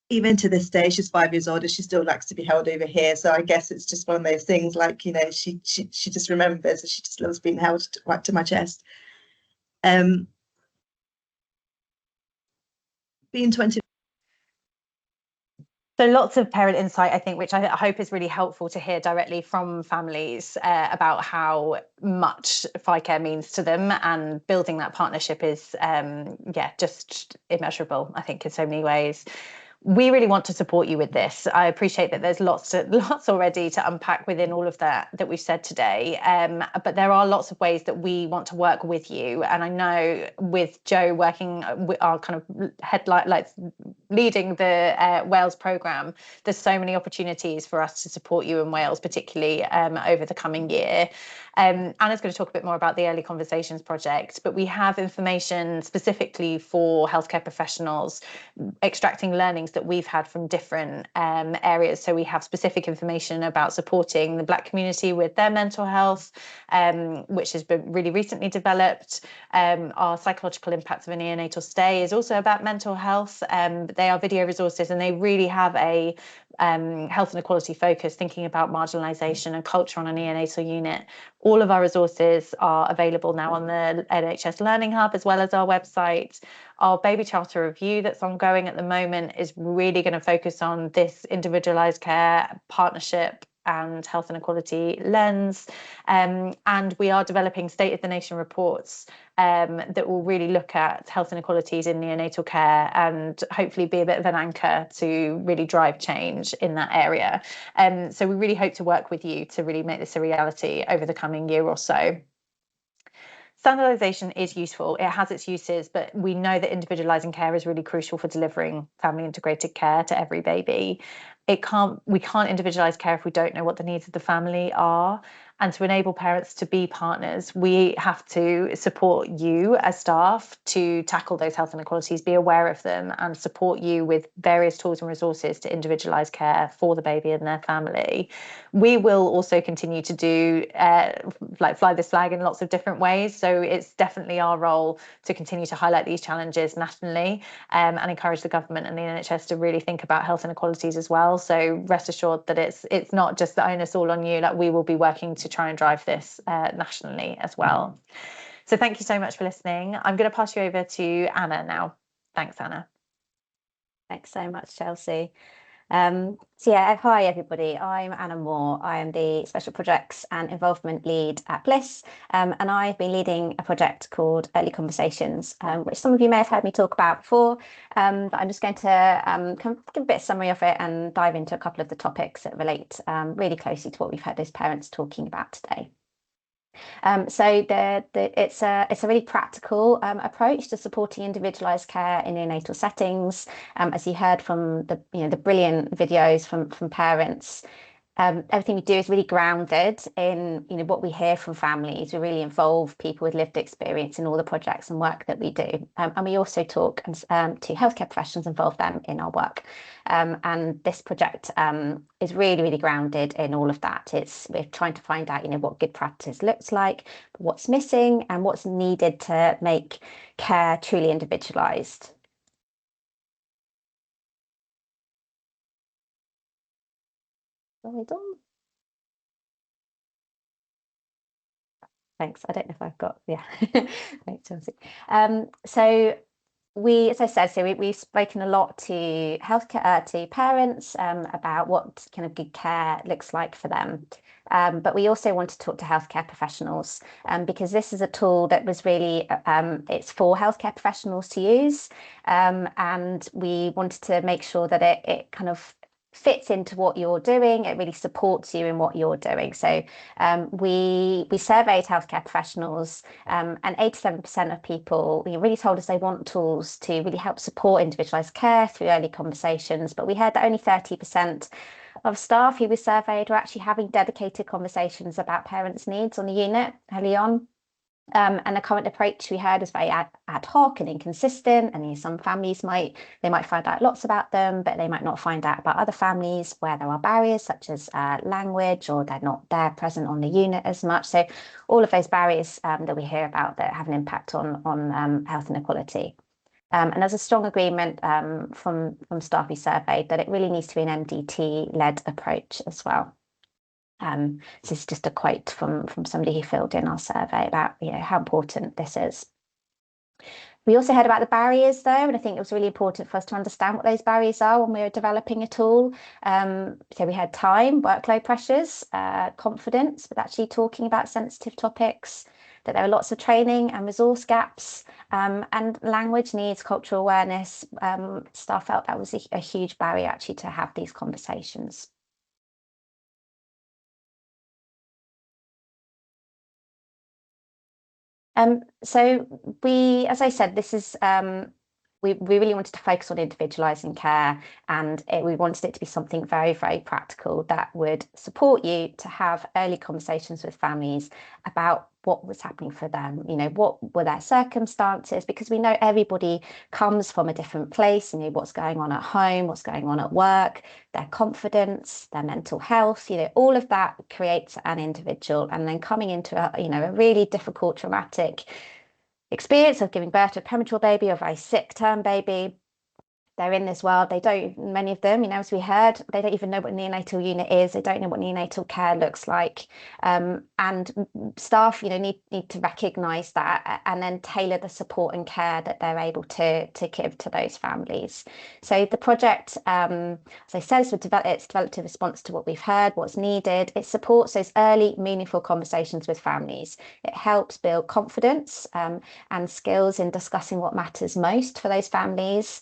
Even to this day, she's 5 years old and she still likes to be held over here. So I guess it's just one of those things, like, you know, she just remembers and she just loves being held right to my chest. Being 20. So lots of parent insight, I think, which I hope is really helpful to hear directly from families about how much FICare means to them, and building that partnership is, just immeasurable, I think, in so many ways. We really want to support you with this. I appreciate that there's lots already to unpack within all of that we've said today. But there are lots of ways that we want to work with you. And I know with Jo working with our kind of headlight, like leading the Wales programme, there's so many opportunities for us to support you in Wales, particularly over the coming year. Anna's going to talk a bit more about the Early Conversations project, but we have information specifically for healthcare professionals, extracting learnings that we've had from different areas. So we have specific information about supporting the Black community with their mental health, which has been really recently developed. Our psychological impacts of a neonatal stay is also about mental health. They are video resources, and they really have a health and equality focus, thinking about marginalisation and culture on a neonatal unit. All of our resources are available now on the NHS Learning Hub, as well as our website. Our baby charter review that's ongoing at the moment is really going to focus on this individualised care partnership and health and equality lens. And we are developing State of the Nation reports that will really look at health inequalities in neonatal care and hopefully be a bit of an anchor to really drive change in that area. So we really hope to work with you to really make this a reality over the coming year or so. Standardisation is useful, it has its uses, but we know that individualising care is really crucial for delivering family integrated care to every baby. We can't individualise care if we don't know what the needs of the family are. And to enable parents to be partners, we have to support you as staff to tackle those health inequalities, be aware of them, and support you with various tools and resources to individualise care for the baby and their family. We will also continue to do fly this flag in lots of different ways. So it's definitely our role to continue to highlight these challenges nationally, and encourage the government and the NHS to really think about health inequalities as well. So rest assured that it's not just the onus all on you. Like, we will be working to try and drive this nationally as well. So thank you so much for listening. I'm going to pass you over to Anna now. Thanks, Anna. Thanks so much, Chelsea. So yeah, hi everybody. I'm Anna Moore. I am the Special Projects and Involvement Lead at Bliss, and I've been leading a project called Early Conversations, which some of you may have heard me talk about before, but I'm just going to give a bit of summary of it and dive into a couple of the topics that relate really closely to what we've heard those parents talking about today. So it's a really practical approach to supporting individualised care in neonatal settings. As you heard from the brilliant videos from parents, everything we do is really grounded in what we hear from families. We really involve people with lived experience in all the projects and work that we do, and we also talk to healthcare professionals, involve them in our work. And this project is really grounded in all of that. We're trying to find out what good practice looks like, what's missing, and what's needed to make care truly individualised. Well done. Thanks. I don't know if I've got, yeah. Thanks, Chelsea. So we, as I said, we've spoken a lot to healthcare, to parents about what kind of good care looks like for them. But we also want to talk to healthcare professionals because this is a tool that was really, it's for healthcare professionals to use. And we wanted to make sure that it kind of fits into what you're doing. It really supports you in what you're doing. So we surveyed healthcare professionals, and 87% of people really told us they want tools to really help support individualised care through early conversations. But we heard that only 30% of staff who we surveyed were actually having dedicated conversations about parents' needs on the unit early on. And the current approach we heard is very ad hoc and inconsistent, and some families might find out lots about them, but they might not find out about other families where there are barriers such as language, or they're not there present on the unit as much. So all of those barriers that we hear about that have an impact on health inequality. And there's a strong agreement from staff we surveyed that it really needs to be an MDT-led approach as well. This is just a quote from somebody who filled in our survey about how important this is. We also heard about the barriers though, and I think it was really important for us to understand what those barriers are when we were developing a tool. So we had time, workload pressures, confidence with actually talking about sensitive topics, that there are lots of training and resource gaps, and language needs, cultural awareness. Staff felt that was a huge barrier actually to have these conversations. So we, as I said, this is we really wanted to focus on individualising care, and we wanted it to be something very practical that would support you to have early conversations with families about what was happening for them, what were their circumstances, because we know everybody comes from a different place, what's going on at home, what's going on at work, their confidence, their mental health, all of that creates an individual. And then coming into a really difficult, traumatic experience of giving birth to a premature baby or a very sick term baby, they're in this world. They don't, many of them, as we heard, they don't even know what neonatal unit is. They don't know what neonatal care looks like. And staff, need to recognise that and then tailor the support and care that they're able to give to those families. So the project, as I said, it's developed in response to what we've heard, what's needed. It supports those early, meaningful conversations with families. It helps build confidence and skills in discussing what matters most for those families.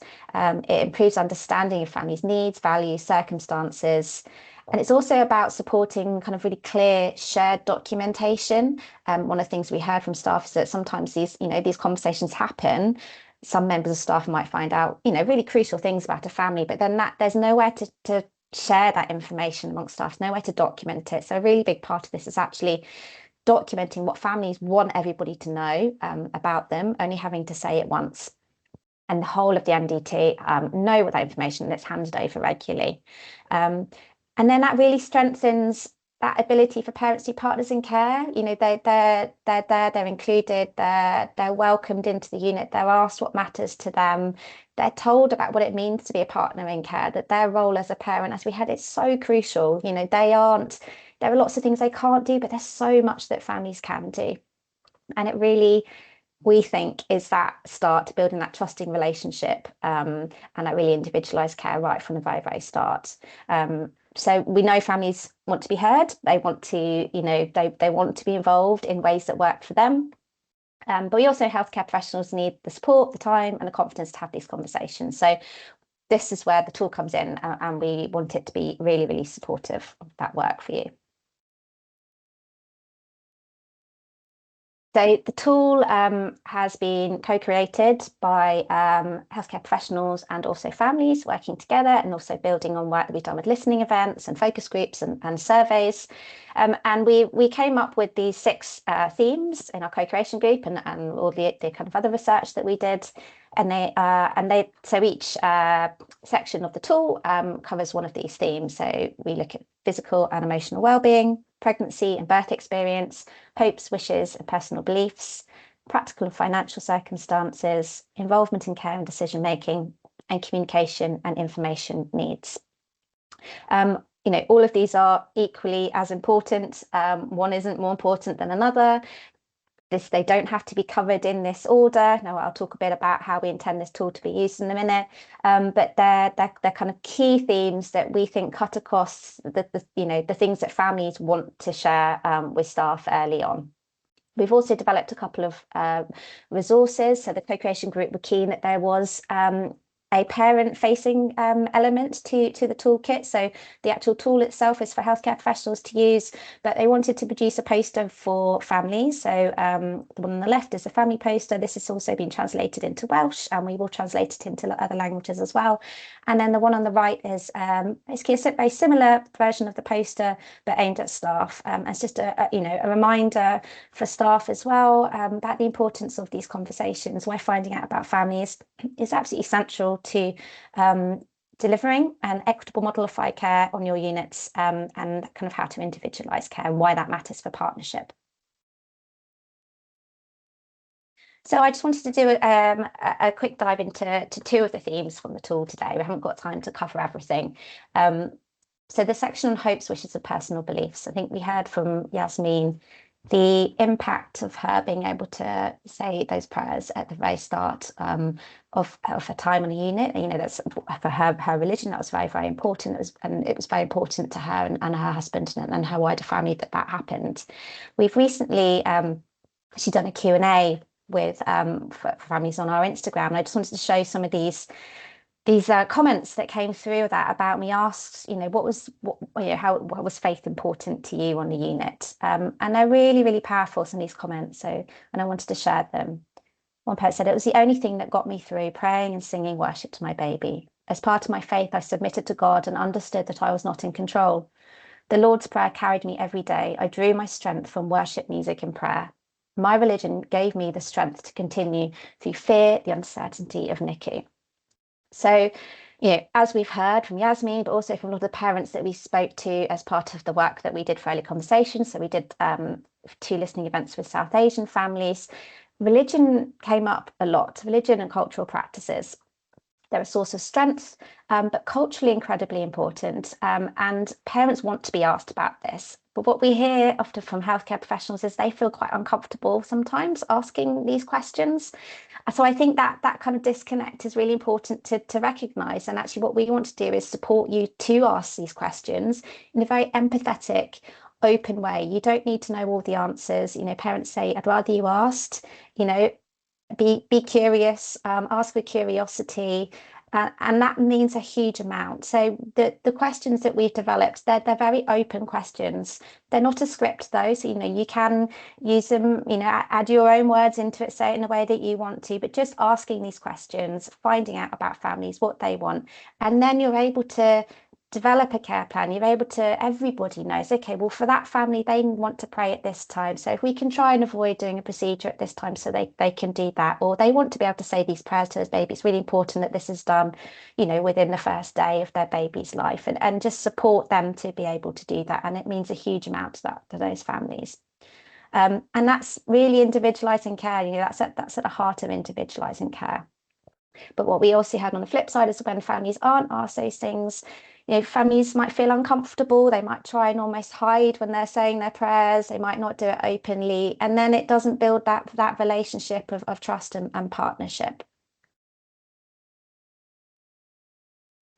It improves understanding of families' needs, values, circumstances. And it's also about supporting kind of really clear shared documentation. One of the things we heard from staff is that sometimes these conversations happen. Some members of staff might find out, really crucial things about a family, but then there's nowhere to share that information amongst staff, nowhere to document it. So a really big part of this is actually documenting what families want everybody to know about them, only having to say it once. And the whole of the MDT know what that information that's handed over regularly. And then that really strengthens that ability for parents to be partners in care. They're there, they're included, they're welcomed into the unit, they're asked what matters to them, they're told about what it means to be a partner in care, that their role as a parent, as we had, is so crucial. There are lots of things they can't do, but there's so much that families can do. And it really we think is that start to building that trusting relationship and that really individualized care right from the very, very start. So we know families want to be heard. They want to, they want to be involved in ways that work for them. But we also, healthcare professionals, need the support, the time and the confidence to have these conversations. So this is where the tool comes in, and we want it to be really, really supportive of that work for you. So the tool has been co-created by healthcare professionals and also families working together, and also building on work that we've done with listening events and focus groups and surveys. And we came up with these 6 themes in our co-creation group, and all the kind of other research that we did. And so each section of the tool covers one of these themes. So we look at physical and emotional well-being, pregnancy and birth experience, hopes, wishes and personal beliefs, practical and financial circumstances, involvement in care and decision making, and communication and information needs. All of these are equally as important. One isn't more important than another. They don't have to be covered in this order. Now, I'll talk a bit about how we intend this tool to be used in a minute. But they're kind of key themes that we think cut across the things that families want to share with staff early on. We've also developed a couple of resources. So the co-creation group were keen that there was a parent-facing element to the toolkit. So the actual tool itself is for healthcare professionals to use, but they wanted to produce a poster for families. So the one on the left is a family poster. This has also been translated into Welsh, and we will translate it into other languages as well. And then the one on the right is basically a very similar version of the poster, but aimed at staff. It's just a reminder for staff as well about the importance of these conversations, why finding out about families is absolutely essential to delivering an equitable model of FICare on your units, and kind of how to individualise care and why that matters for partnership. So I just wanted to do a quick dive into 2 of the themes from the tool today. We haven't got time to cover everything. So the section on hopes, wishes and personal beliefs. I think we heard from Yasmin the impact of her being able to say those prayers at the very start of her time on a unit. That's for her religion. That was very, very important. It was very important to her and her husband and her wider family that happened. We've recently she's done a Q&A with for families on our Instagram, and I just wanted to show some of these comments that came through that about me asked, what was faith important to you on the unit? And they're really, really powerful, some of these comments. And I wanted to share them. One person said, "It was the only thing that got me through praying and singing worship to my baby. As part of my faith, I submitted to God and understood that I was not in control. The Lord's Prayer carried me every day. I drew my strength from worship, music and prayer. My religion gave me the strength to continue through fear, the uncertainty of NICU." So, as we've heard from Yasmin, but also from a lot of the parents that we spoke to as part of the work that we did for Early Conversations, so we did 2 listening events with South Asian families, religion came up a lot, religion and cultural practices. They're a source of strength, but culturally incredibly important. And parents want to be asked about this. But what we hear often from healthcare professionals is they feel quite uncomfortable sometimes asking these questions. So I think that kind of disconnect is really important to recognise. And actually what we want to do is support you to ask these questions in a very empathetic, open way. You don't need to know all the answers. Parents say, "I'd rather you asked," be curious, ask with curiosity. And that means a huge amount. So the questions that we've developed, they're very open questions. They're not a script though, so you can use them, add your own words into it, say it in a way that you want to, but just asking these questions, finding out about families, what they want, and then you're able to develop a care plan. You're able to, everybody knows, okay, well, for that family, they want to pray at this time. So if we can try and avoid doing a procedure at this time so they can do that, or they want to be able to say these prayers to this baby, it's really important that this is done, within the first day of their baby's life, and just support them to be able to do that. And it means a huge amount to those families. And that's really individualising care. That's at the heart of individualising care. But what we also had on the flip side is when families aren't asked those things, families might feel uncomfortable. They might try and almost hide when they're saying their prayers. They might not do it openly. And then it doesn't build that relationship of trust and partnership.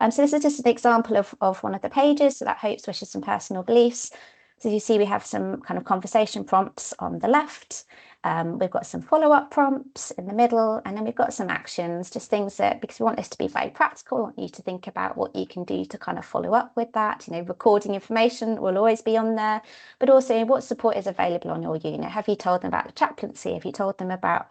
So this is just an example of one of the pages, so that hopes, wishes and personal beliefs. So you see we have some kind of conversation prompts on the left. We've got some follow-up prompts in the middle, and then we've got some actions, just things that, because we want this to be very practical, we want you to think about what you can do to kind of follow up with that. Recording information will always be on there, but also what support is available on your unit. Have you told them about the chaplaincy? Have you told them about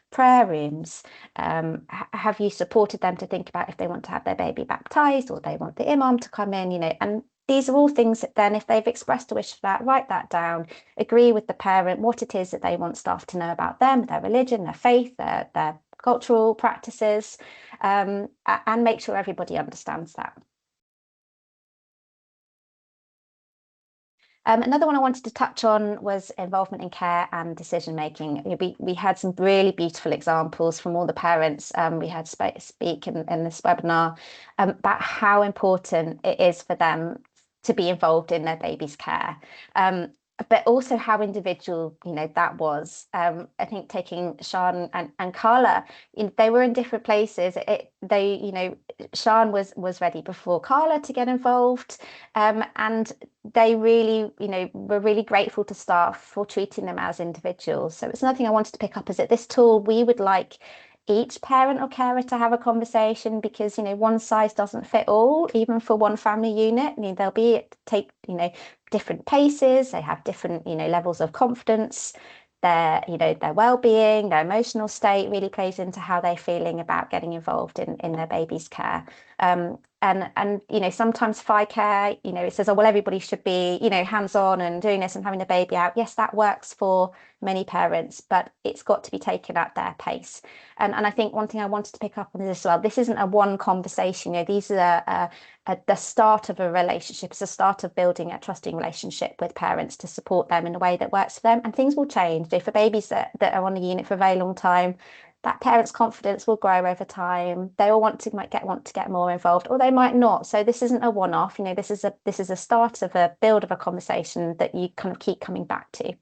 prayer rooms? Have you supported them to think about if they want to have their baby baptized or they want the imam to come in, and these are all things that then, if they've expressed a wish for that, write that down, agree with the parent what it is that they want staff to know about them, their religion, their faith, their cultural practices, and make sure everybody understands that. Another one I wanted to touch on was involvement in care and decision making. We had some really beautiful examples from all the parents we had speak in this webinar about how important it is for them to be involved in their baby's care. But also how individual, that was. I think taking Sian and Carla, they were in different places. Sian was ready before Carla to get involved, and they really, were really grateful to staff for treating them as individuals. So it's another thing I wanted to pick up, is that this tool, we would like each parent or carer to have a conversation, because one size doesn't fit all. Even for one family unit, they'll take different paces, they have different levels of confidence, their well-being, their emotional state really plays into how they're feeling about getting involved in their baby's care. And sometimes FICare, it says, oh well, everybody should be hands-on and doing this and having the baby out. Yes, that works for many parents, but it's got to be taken at their pace. And I think one thing I wanted to pick up on is as well, this isn't a one conversation. These are the start of a relationship. It's a start of building a trusting relationship with parents to support them in a way that works for them. And things will change. For babies that are on the unit for a very long time, that parent's confidence will grow over time. They will want to get more involved, or they might not. So this isn't a one-off. This is a start of a build of a conversation that you kind of keep coming back to.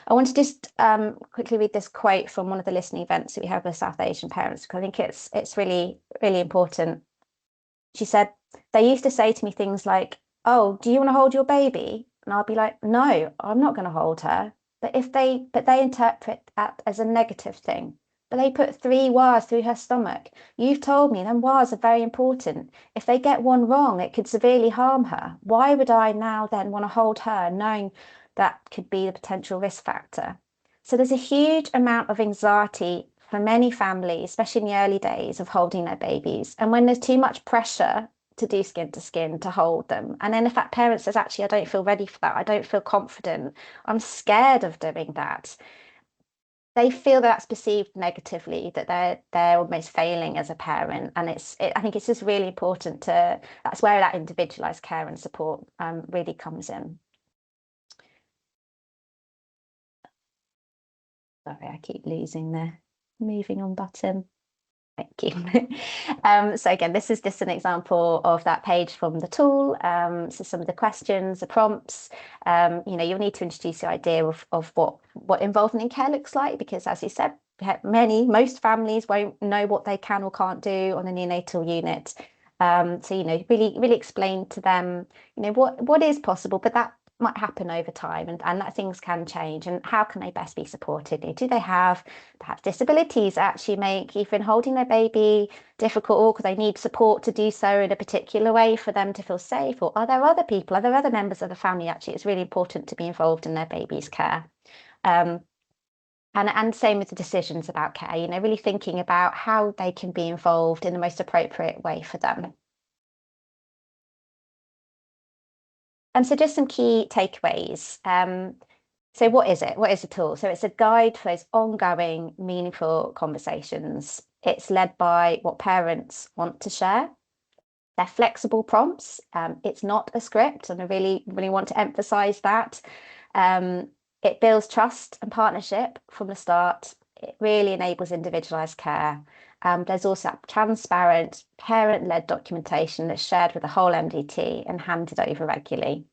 I want to just quickly read this quote from one of the listening events that we have with South Asian parents, because I think it's really, really important. She said, they used to say to me things like, oh, do you want to hold your baby? And I'll be like, no, I'm not going to hold her. But they interpret that as a negative thing. But they put 3 wires through her stomach. You've told me them wires are very important. If they get one wrong, it could severely harm her. Why would I now then want to hold her, knowing that could be the potential risk factor? So there's a huge amount of anxiety for many families, especially in the early days of holding their babies. And when there's too much pressure to do skin to skin, to hold them, and then if that parent says, actually, I don't feel ready for that, I don't feel confident, I'm scared of doing that, they feel that's perceived negatively, that they're almost failing as a parent. And I think it's just really important that's where that individualized care and support really comes in. Sorry, I keep losing the moving on button. Thank you. So again, this is just an example of that page from the tool. So some of the questions, the prompts, you'll need to introduce the idea of what involvement in care looks like, because as you said, most families won't know what they can or can't do on a neonatal unit. So, really explain to them, what is possible, but that might happen over time, and that things can change, and how can they best be supported? Do they have perhaps disabilities that actually make even holding their baby difficult, or could they need support to do so in a particular way for them to feel safe? Or are there other people, are there other members of the family actually it's really important to be involved in their baby's care? And same with the decisions about care, really thinking about how they can be involved in the most appropriate way for them. And so just some key takeaways. So what is it? What is the tool? So it's a guide for those ongoing, meaningful conversations. It's led by what parents want to share. They're flexible prompts. It's not a script, and I really, really want to emphasize that. It builds trust and partnership from the start. it really enables individualised care. There's also transparent parent-led documentation that's shared with the whole MDT and handed over regularly.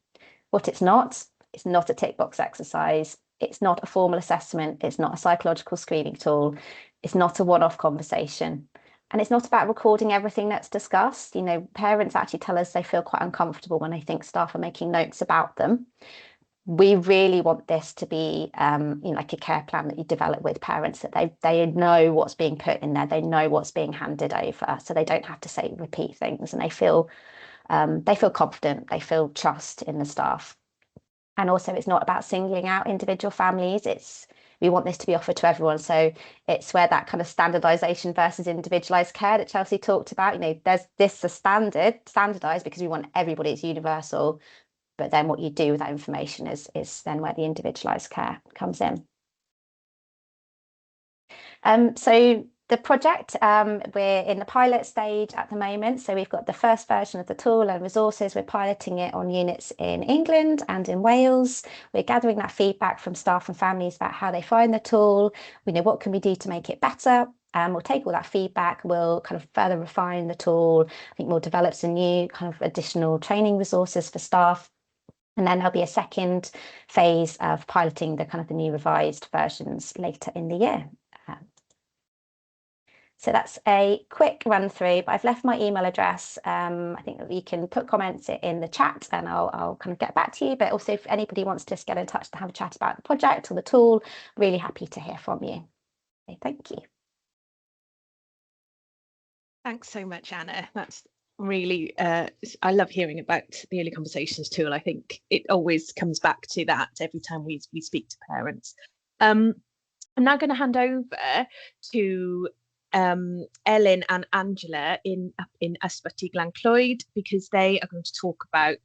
What it's not a tick box exercise. It's not a formal assessment. It's not a psychological screening tool. It's not a one-off conversation. And it's not about recording everything that's discussed. You know, parents actually tell us they feel quite uncomfortable when they think staff are making notes about them. We really want this to be like a care plan that you develop with parents, that they know what's being put in there, they know what's being handed over, so they don't have to repeat things, and they feel confident, they feel trust in the staff. And also, it's not about singling out individual families. We want this to be offered to everyone. So it's where that kind of standardization versus individualized care that Chelsea talked about, you know, there's this standardized because we want everybody, it's universal. But then what you do with that information is then where the individualized care comes in. So the project, we're in the pilot stage at the moment. So we've got the first version of the tool and resources. We're piloting it on units in England and in Wales. We're gathering that feedback from staff and families about how they find the tool. We know what can we do to make it better. We'll take all that feedback, we'll kind of further refine the tool. I think we'll develop some new kind of additional training resources for staff. And then there'll be a second phase of piloting the new revised versions later in the year. So that's a quick run through, but I've left my email address. I think that you can put comments in the chat and I'll kind of get back to you. But also if anybody wants to just get in touch to have a chat about the project or the tool, really happy to hear from you. So thank you. Thanks so much, Anna. That's really, I love hearing about the early conversations tool. I think it always comes back to that every time we speak to parents. I'm now going to hand over to Ellen and Angela in Ysbyty Glan Clwyd, because they are going to talk about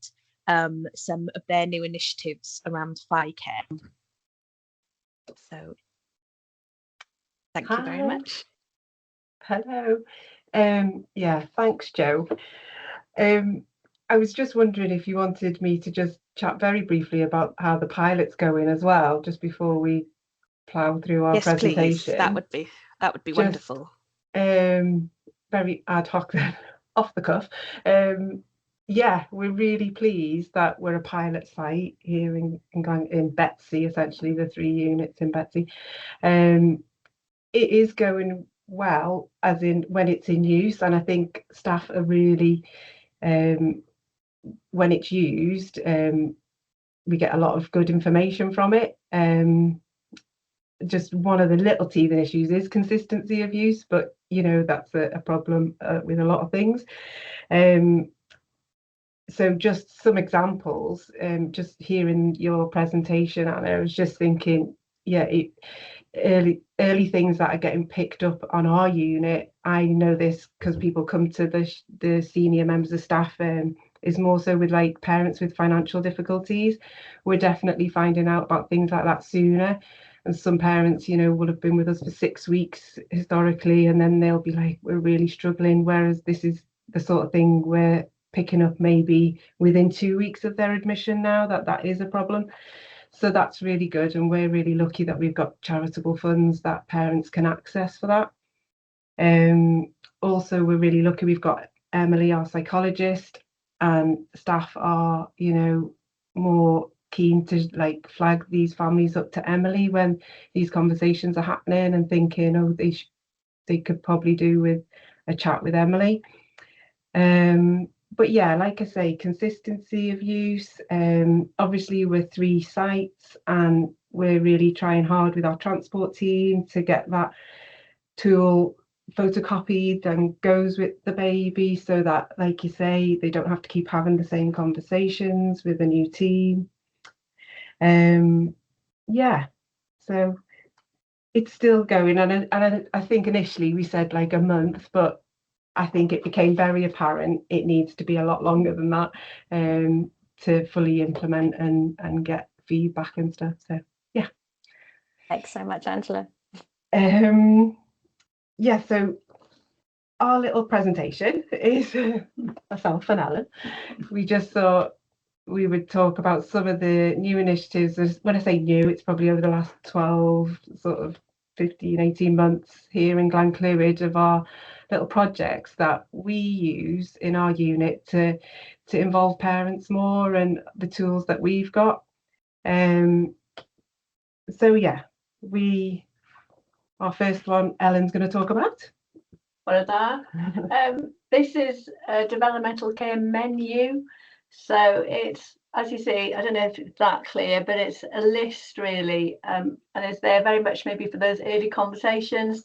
some of their new initiatives around FICare. So thank you very much. Hello. Yeah, thanks, Jo. I was just wondering if you wanted me to just chat very briefly about how the pilot's going as well, just before we plough through our presentation. Please. That would be wonderful. Very ad hoc then, off the cuff. Yeah, we're really pleased that we're a pilot site here in Betsy, essentially the 3 units in Betsy. It is going well, as in when it's in use, and I think staff are really, when it's used, we get a lot of good information from it. Just one of the little teething issues is consistency of use, but you know, that's a problem with a lot of things. So just some examples, just hearing your presentation, Anna, I was just thinking, yeah, early things that are getting picked up on our unit. I know this because people come to the senior members of staff, is more so with like parents with financial difficulties. We're definitely finding out about things like that sooner. And some parents, you know, will have been with us for 6 weeks historically, and then they'll be like, we're really struggling. Whereas this is the sort of thing we're picking up maybe within 2 weeks of their admission now, that is a problem. So that's really good. And we're really lucky that we've got charitable funds that parents can access for that. Also, we're really lucky we've got Emily, our psychologist, and staff are, you know, more keen to like flag these families up to Emily when these conversations are happening, and thinking, oh, they could probably do with a chat with Emily. But yeah, like I say, consistency of use. Obviously we're 3 sites and we're really trying hard with our transport team to get that tool photocopied and goes with the baby, so that, like you say, they don't have to keep having the same conversations with a new team. Yeah, so it's still going, and I think initially we said like a month, but I think it became very apparent it needs to be a lot longer than that, to fully implement and get feedback and stuff. So yeah. Thanks so much, Angela. Yeah, so our little presentation is myself and Ellen. We just thought we would talk about some of the new initiatives. When I say new, it's probably over the last 12, sort of 15, 18 months here in Glenclwyd of our little projects that we use in our unit to involve parents more and the tools that we've got. So yeah, our first one Ellen's going to talk about. This is a developmental care menu. So it's, as you see, I don't know if it's that clear, but it's a list really, and it's there very much maybe for those early conversations,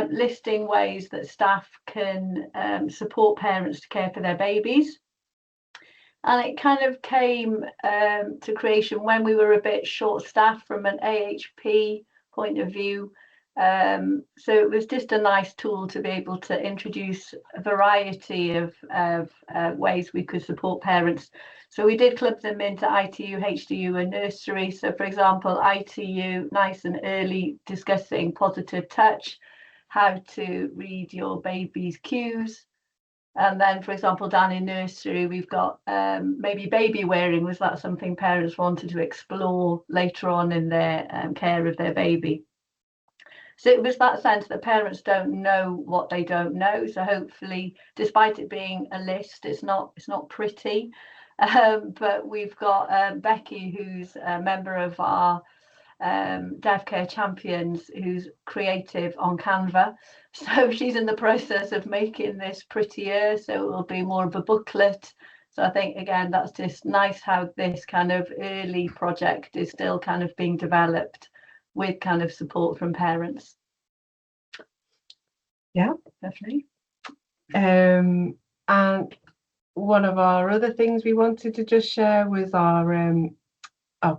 listing ways that staff can support parents to care for their babies. And it kind of came to creation when we were a bit short-staffed from an AHP point of view. So it was just a nice tool to be able to introduce a variety of ways we could support parents. So we did club them into ITU, HDU and nursery. So for example, ITU, nice and early, discussing positive touch, how to read your baby's cues. And then, for example, down in nursery, we've got maybe baby wearing. Was that something parents wanted to explore later on in their care of their baby? So it was that sense that parents don't know what they don't know. So hopefully, despite it being a list, it's not pretty. But we've got Becky, who's a member of our Deaf Care Champions, who's creative on Canva. So she's in the process of making this prettier, so it will be more of a booklet. So I think, again, that's just nice how this kind of early project is still kind of being developed with kind of support from parents. Yeah, definitely. And one of our other things we wanted to just share was our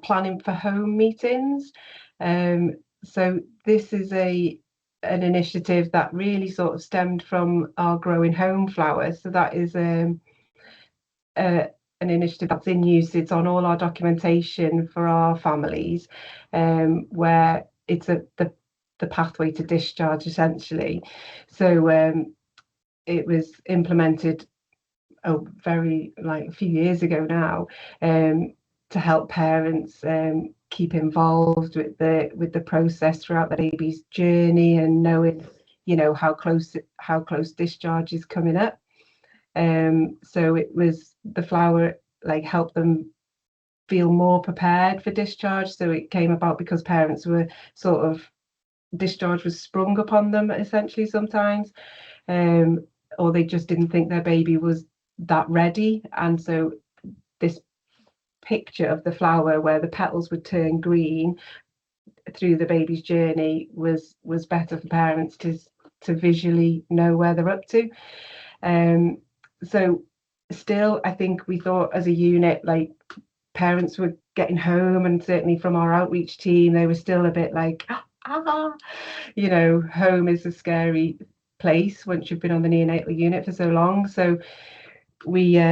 planning for home meetings. So this is an initiative that really sort of stemmed from our Growing Home Flowers. So that is an initiative that's in use. It's on all our documentation for our families, where it's the pathway to discharge essentially. So it was implemented a few years ago now, to help parents keep involved with the process throughout the baby's journey and knowing, how close discharge is coming up. So it was the flower helped them feel more prepared for discharge. So it came about because parents were sort of, discharge was sprung upon them essentially sometimes, or they just didn't think their baby was that ready. And so this picture of the flower where the petals would turn green through the baby's journey was better for parents to visually know where they're up to. So still, I think we thought as a unit, parents were getting home, and certainly from our outreach team, they were still a bit home is a scary place once you've been on the neonatal unit for so long. So we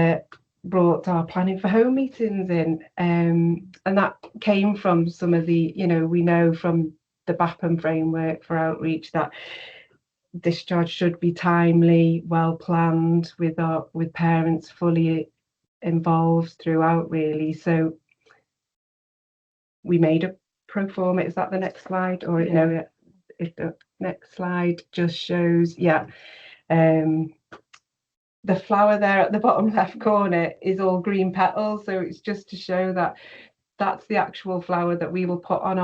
brought our planning for home meetings in, and that came from some of the, we know from the BAPM framework for outreach that discharge should be timely, well planned, with parents fully involved throughout really. So we made a pro forma. Is that the next slide? Or yeah. No, if the next slide just shows, the flower there at the bottom left corner is all green petals. So it's just to show that that's the actual flower that we will put on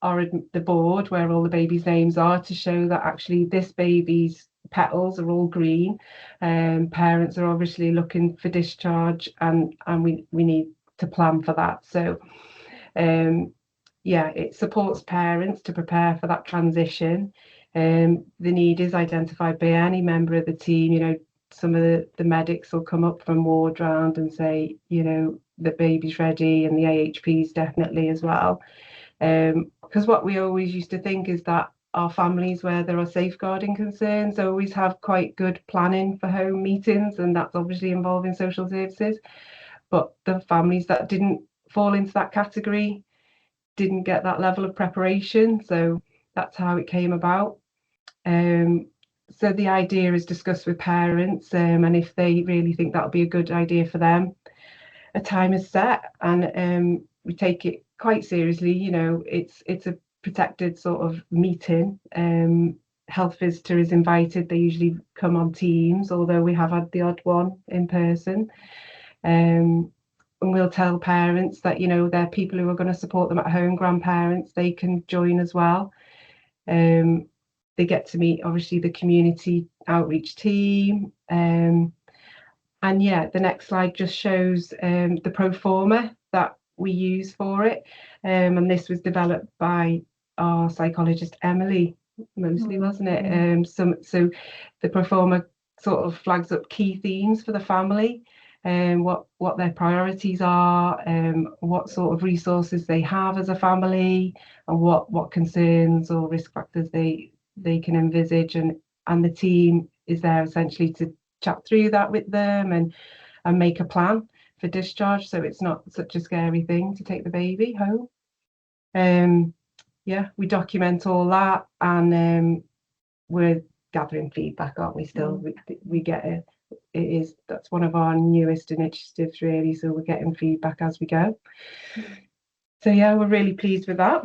the board where all the babies' names are, to show that actually this baby's petals are all green. Parents are obviously looking for discharge, and we need to plan for that. So it supports parents to prepare for that transition. The need is identified by any member of the team. Some of the medics will come up from ward round and say, the baby's ready, and the AHPs definitely as well. Because what we always used to think is that our families where there are safeguarding concerns always have quite good planning for home meetings, and that's obviously involving social services. But the families that didn't fall into that category didn't get that level of preparation. So that's how it came about. So the idea is discussed with parents, and if they really think that'll be a good idea for them, a time is set, and we take it quite seriously. It's a protected sort of meeting. Health visitor is invited. They usually come on Teams, although we have had the odd one in person. And we'll tell parents that, you know, there are people who are going to support them at home, grandparents, they can join as well. They get to meet, obviously, the community outreach team. And yeah, the next slide just shows the pro forma that we use for it. And this was developed by our psychologist, Emily, mostly, wasn't it? So the pro forma sort of flags up key themes for the family, and what their priorities are, what sort of resources they have as a family, and what concerns or risk factors they can envisage, and the team is there essentially to chat through that with them and make a plan for discharge, so it's not such a scary thing to take the baby home. Yeah, we document all that, and we're gathering feedback, aren't we? Still, we get it. That's one of our newest initiatives, really. So we're getting feedback as we go. So yeah, we're really pleased with that.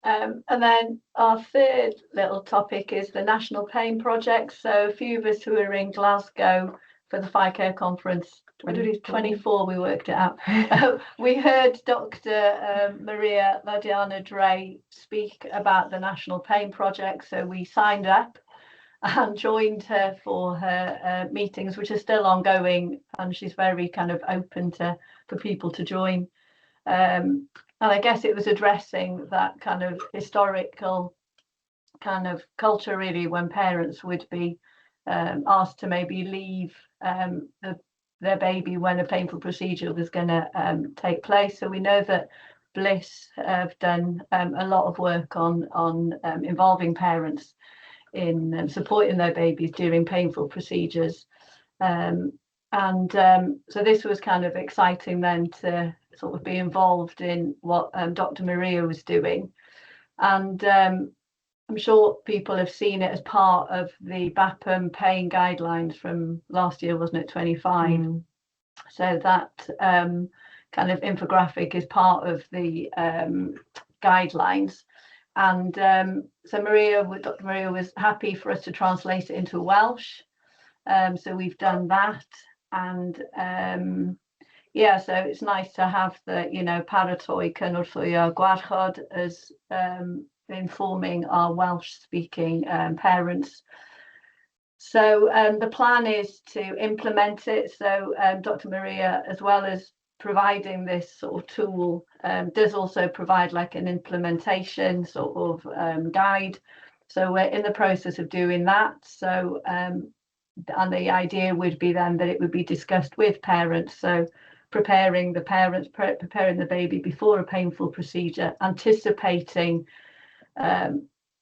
And then our third little topic is the National Pain Project. So a few of us who were in Glasgow for the FICare conference, 24, we worked it out. We heard Dr. Maria Ladiana Dre speak about the National Pain Project. So we signed up and joined her for her meetings, which are still ongoing, and she's very kind of open for people to join. And I guess it was addressing that kind of historical kind of culture, really, when parents would be asked to maybe leave their baby when a painful procedure was going to take place. So we know that Bliss have done a lot of work on involving parents in supporting their babies during painful procedures. So this was kind of exciting then to sort of be involved in what Dr. Maria was doing. And I'm sure people have seen it as part of the BAPM pain guidelines from last year, wasn't it, 25? So that kind of infographic is part of the guidelines. And so Dr. Maria was happy for us to translate it into Welsh. So we've done that. And yeah, so it's nice to have the, you know, paratoi cynorthwyo gwarchod as informing our Welsh speaking parents. So the plan is to implement it. So Dr. Maria, as well as providing this sort of tool, does also provide like an implementation sort of guide. So we're in the process of doing that. So and the idea would be then that it would be discussed with parents. So preparing the parents, preparing the baby before a painful procedure, anticipating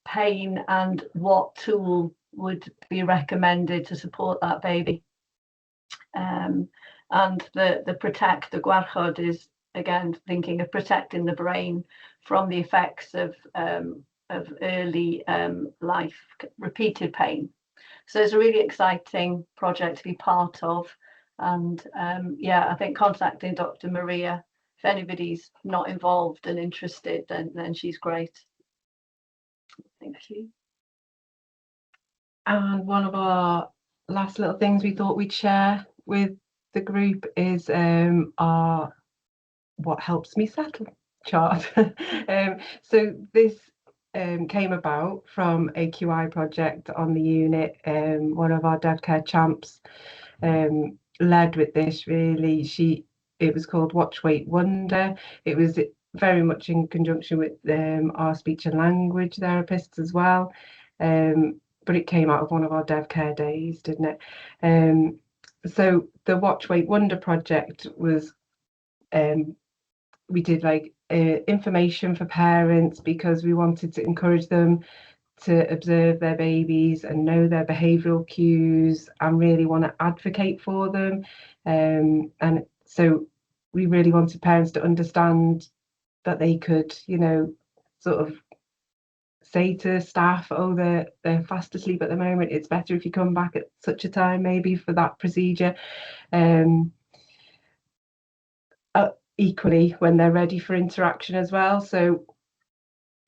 pain and what tool would be recommended to support that baby. And the protect, the gwarchod, is again thinking of protecting the brain from the effects of early life repeated pain. So it's a really exciting project to be part of. And yeah, I think contacting Dr. Maria, if anybody's not involved and interested, then she's great. Thank you. And one of our last little things we thought we'd share with the group is our What Helps Me Settle chart. So this came about from a QI project on the unit. One of our DevCare champs led with this, really. It was called Watch, Wait, Wonder. It was very much in conjunction with our speech and language therapists as well. But it came out of one of our DevCare days, didn't it? So the Watch, Wait, Wonder project was, we did like information for parents because we wanted to encourage them to observe their babies and know their behavioural cues and really want to advocate for them. And so we really wanted parents to understand that they could, you know, sort of say to staff, oh, they're fast asleep at the moment, it's better if you come back at such a time maybe for that procedure. Equally when they're ready for interaction as well. So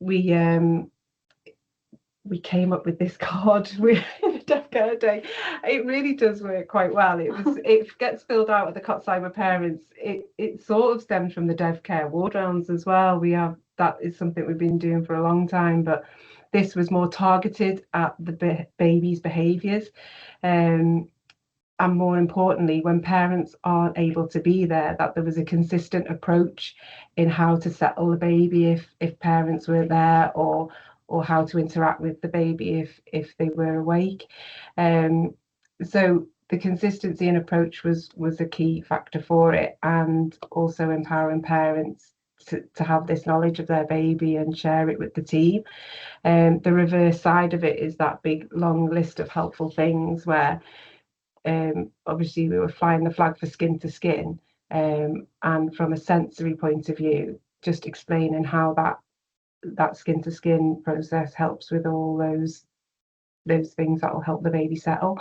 we came up with this card with Deaf Care Day. It really does work quite well. It gets filled out with the Cotside parents. It sort of stems from the Deaf Care ward rounds as well. That is something we've been doing for a long time, but this was more targeted at the baby's behaviours. And more importantly, when parents aren't able to be there, that there was a consistent approach in how to settle the baby if parents weren't there, or how to interact with the baby if they were awake. So the consistency in approach was a key factor for it, and also empowering parents to have this knowledge of their baby and share it with the team. The reverse side of it is that big long list of helpful things where obviously we were flying the flag for skin to skin, and from a sensory point of view, just explaining how that skin to skin process helps with all those things that will help the baby settle.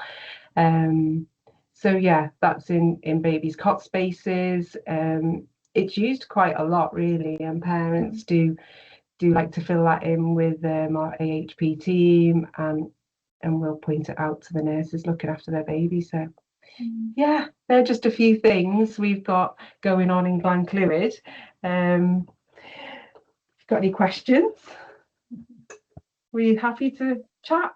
So yeah, that's in babies' cot spaces. It's used quite a lot really, and parents do like to fill that in with our AHP team, and we'll point it out to the nurses looking after their baby. So yeah, they're just a few things we've got going on in Glenclwyd. Got any questions? We're happy to chat.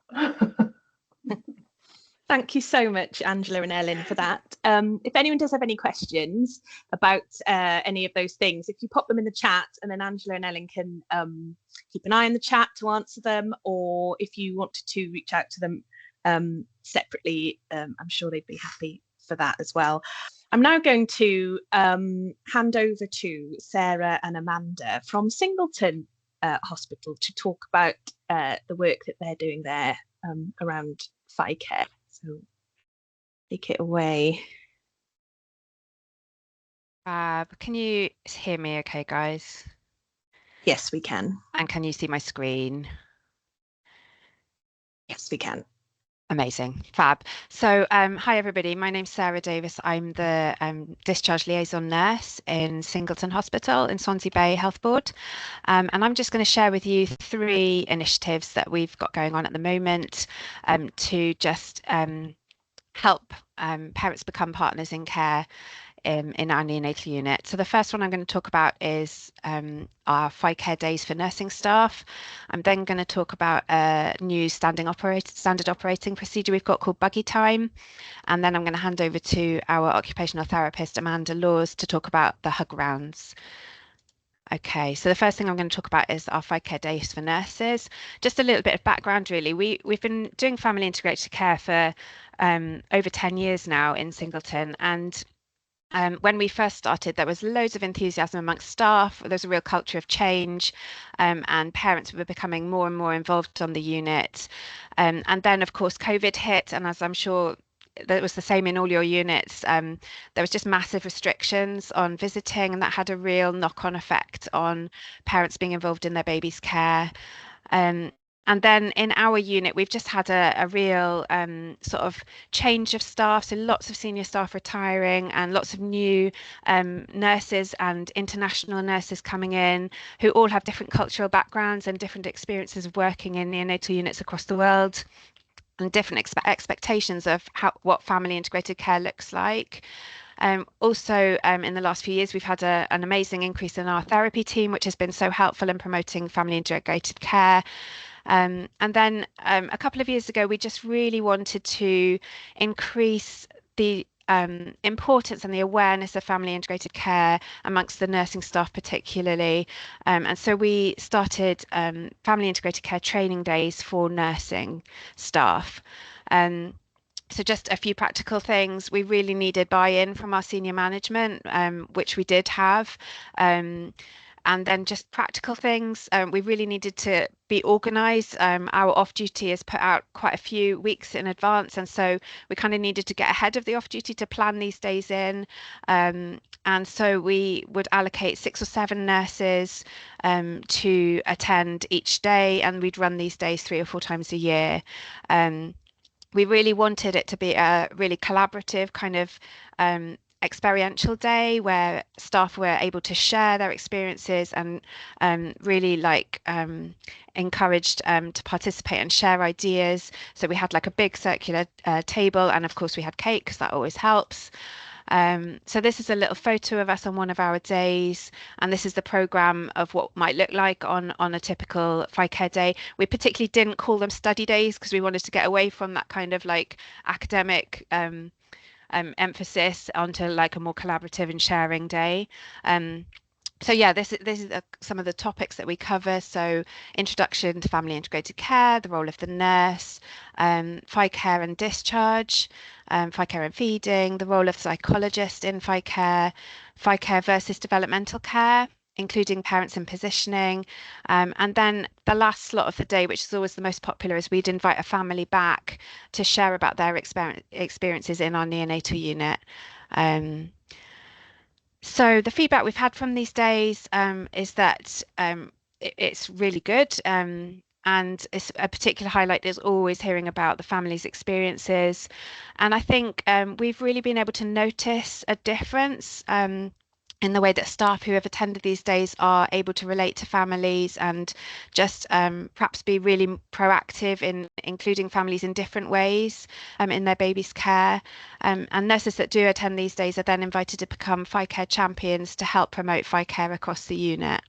Thank you so much, Angela and Ellen, for that. If anyone does have any questions about any of those things, if you pop them in the chat, and then Angela and Ellen can keep an eye on the chat to answer them, or if you wanted to reach out to them separately, I'm sure they'd be happy for that as well. I'm now going to hand over to Sarah and Amanda from Singleton Hospital to talk about the work that they're doing there around FICare. So take it away. Can you hear me okay, guys? Yes, we can. And can you see my screen? Yes, we can. Amazing, fab. So hi everybody, my name's Sarah Davis. I'm the discharge liaison nurse in Singleton Hospital in Swansea Bay Health Board, and I'm just going to share with you 3 initiatives that we've got going on at the moment to just help parents become partners in care in our neonatal unit. So the first one I'm going to talk about is our FICare days for nursing staff. I'm then going to talk about a new standard operating procedure we've got called buggy time. And then I'm going to hand over to our occupational therapist, Amanda Laws, to talk about the hug rounds. Okay, so the first thing I'm going to talk about is our FICare days for nurses. Just a little bit of background, really. We've been doing family integrated care for over 10 years now in Singleton, and when we first started, there was loads of enthusiasm amongst staff. There's a real culture of change, and parents were becoming more and more involved on the unit. And then, of course, COVID hit, and as I'm sure that was the same in all your units, there was just massive restrictions on visiting, and that had a real knock-on effect on parents being involved in their baby's care. And then in our unit, we've just had a real sort of change of staff. So lots of senior staff retiring and lots of new nurses and international nurses coming in who all have different cultural backgrounds and different experiences of working in neonatal units across the world, and different expectations of what family integrated care looks like. Also, in the last few years, we've had an amazing increase in our therapy team, which has been so helpful in promoting family integrated care. And then a couple of years ago, we just really wanted to increase the importance and the awareness of family integrated care amongst the nursing staff particularly. And so we started family integrated care training days for nursing staff. So just a few practical things. We really needed buy-in from our senior management, which we did have. And then just practical things. We really needed to be organised. Our off-duty is put out quite a few weeks in advance, and so we kind of needed to get ahead of the off-duty to plan these days in. And so we would allocate 6 or 7 nurses to attend each day, and we'd run these days 3 or 4 times a year. We really wanted it to be a really collaborative kind of experiential day where staff were able to share their experiences and really encouraged to participate and share ideas. So we had like a big circular table, and of course we had cake because that always helps. So this is a little photo of us on one of our days, and this is the program of what might look like on a typical FICare day. We particularly didn't call them study days because we wanted to get away from that kind of like academic emphasis onto like a more collaborative and sharing day. So yeah, this is some of the topics that we cover. So introduction to family integrated care, the role of the nurse, FICare and discharge, FICare and feeding, the role of psychologist in FICare, FICare versus developmental care, including parents in positioning. And then the last slot of the day, which is always the most popular, is we'd invite a family back to share about their experiences in our neonatal unit. So the feedback we've had from these days is that it's really good. And it's a particular highlight is always hearing about the family's experiences. And I think we've really been able to notice a difference in the way that staff who have attended these days are able to relate to families and just perhaps be really proactive in including families in different ways in their baby's care. And nurses that do attend these days are then invited to become FICare champions to help promote FICare across the unit.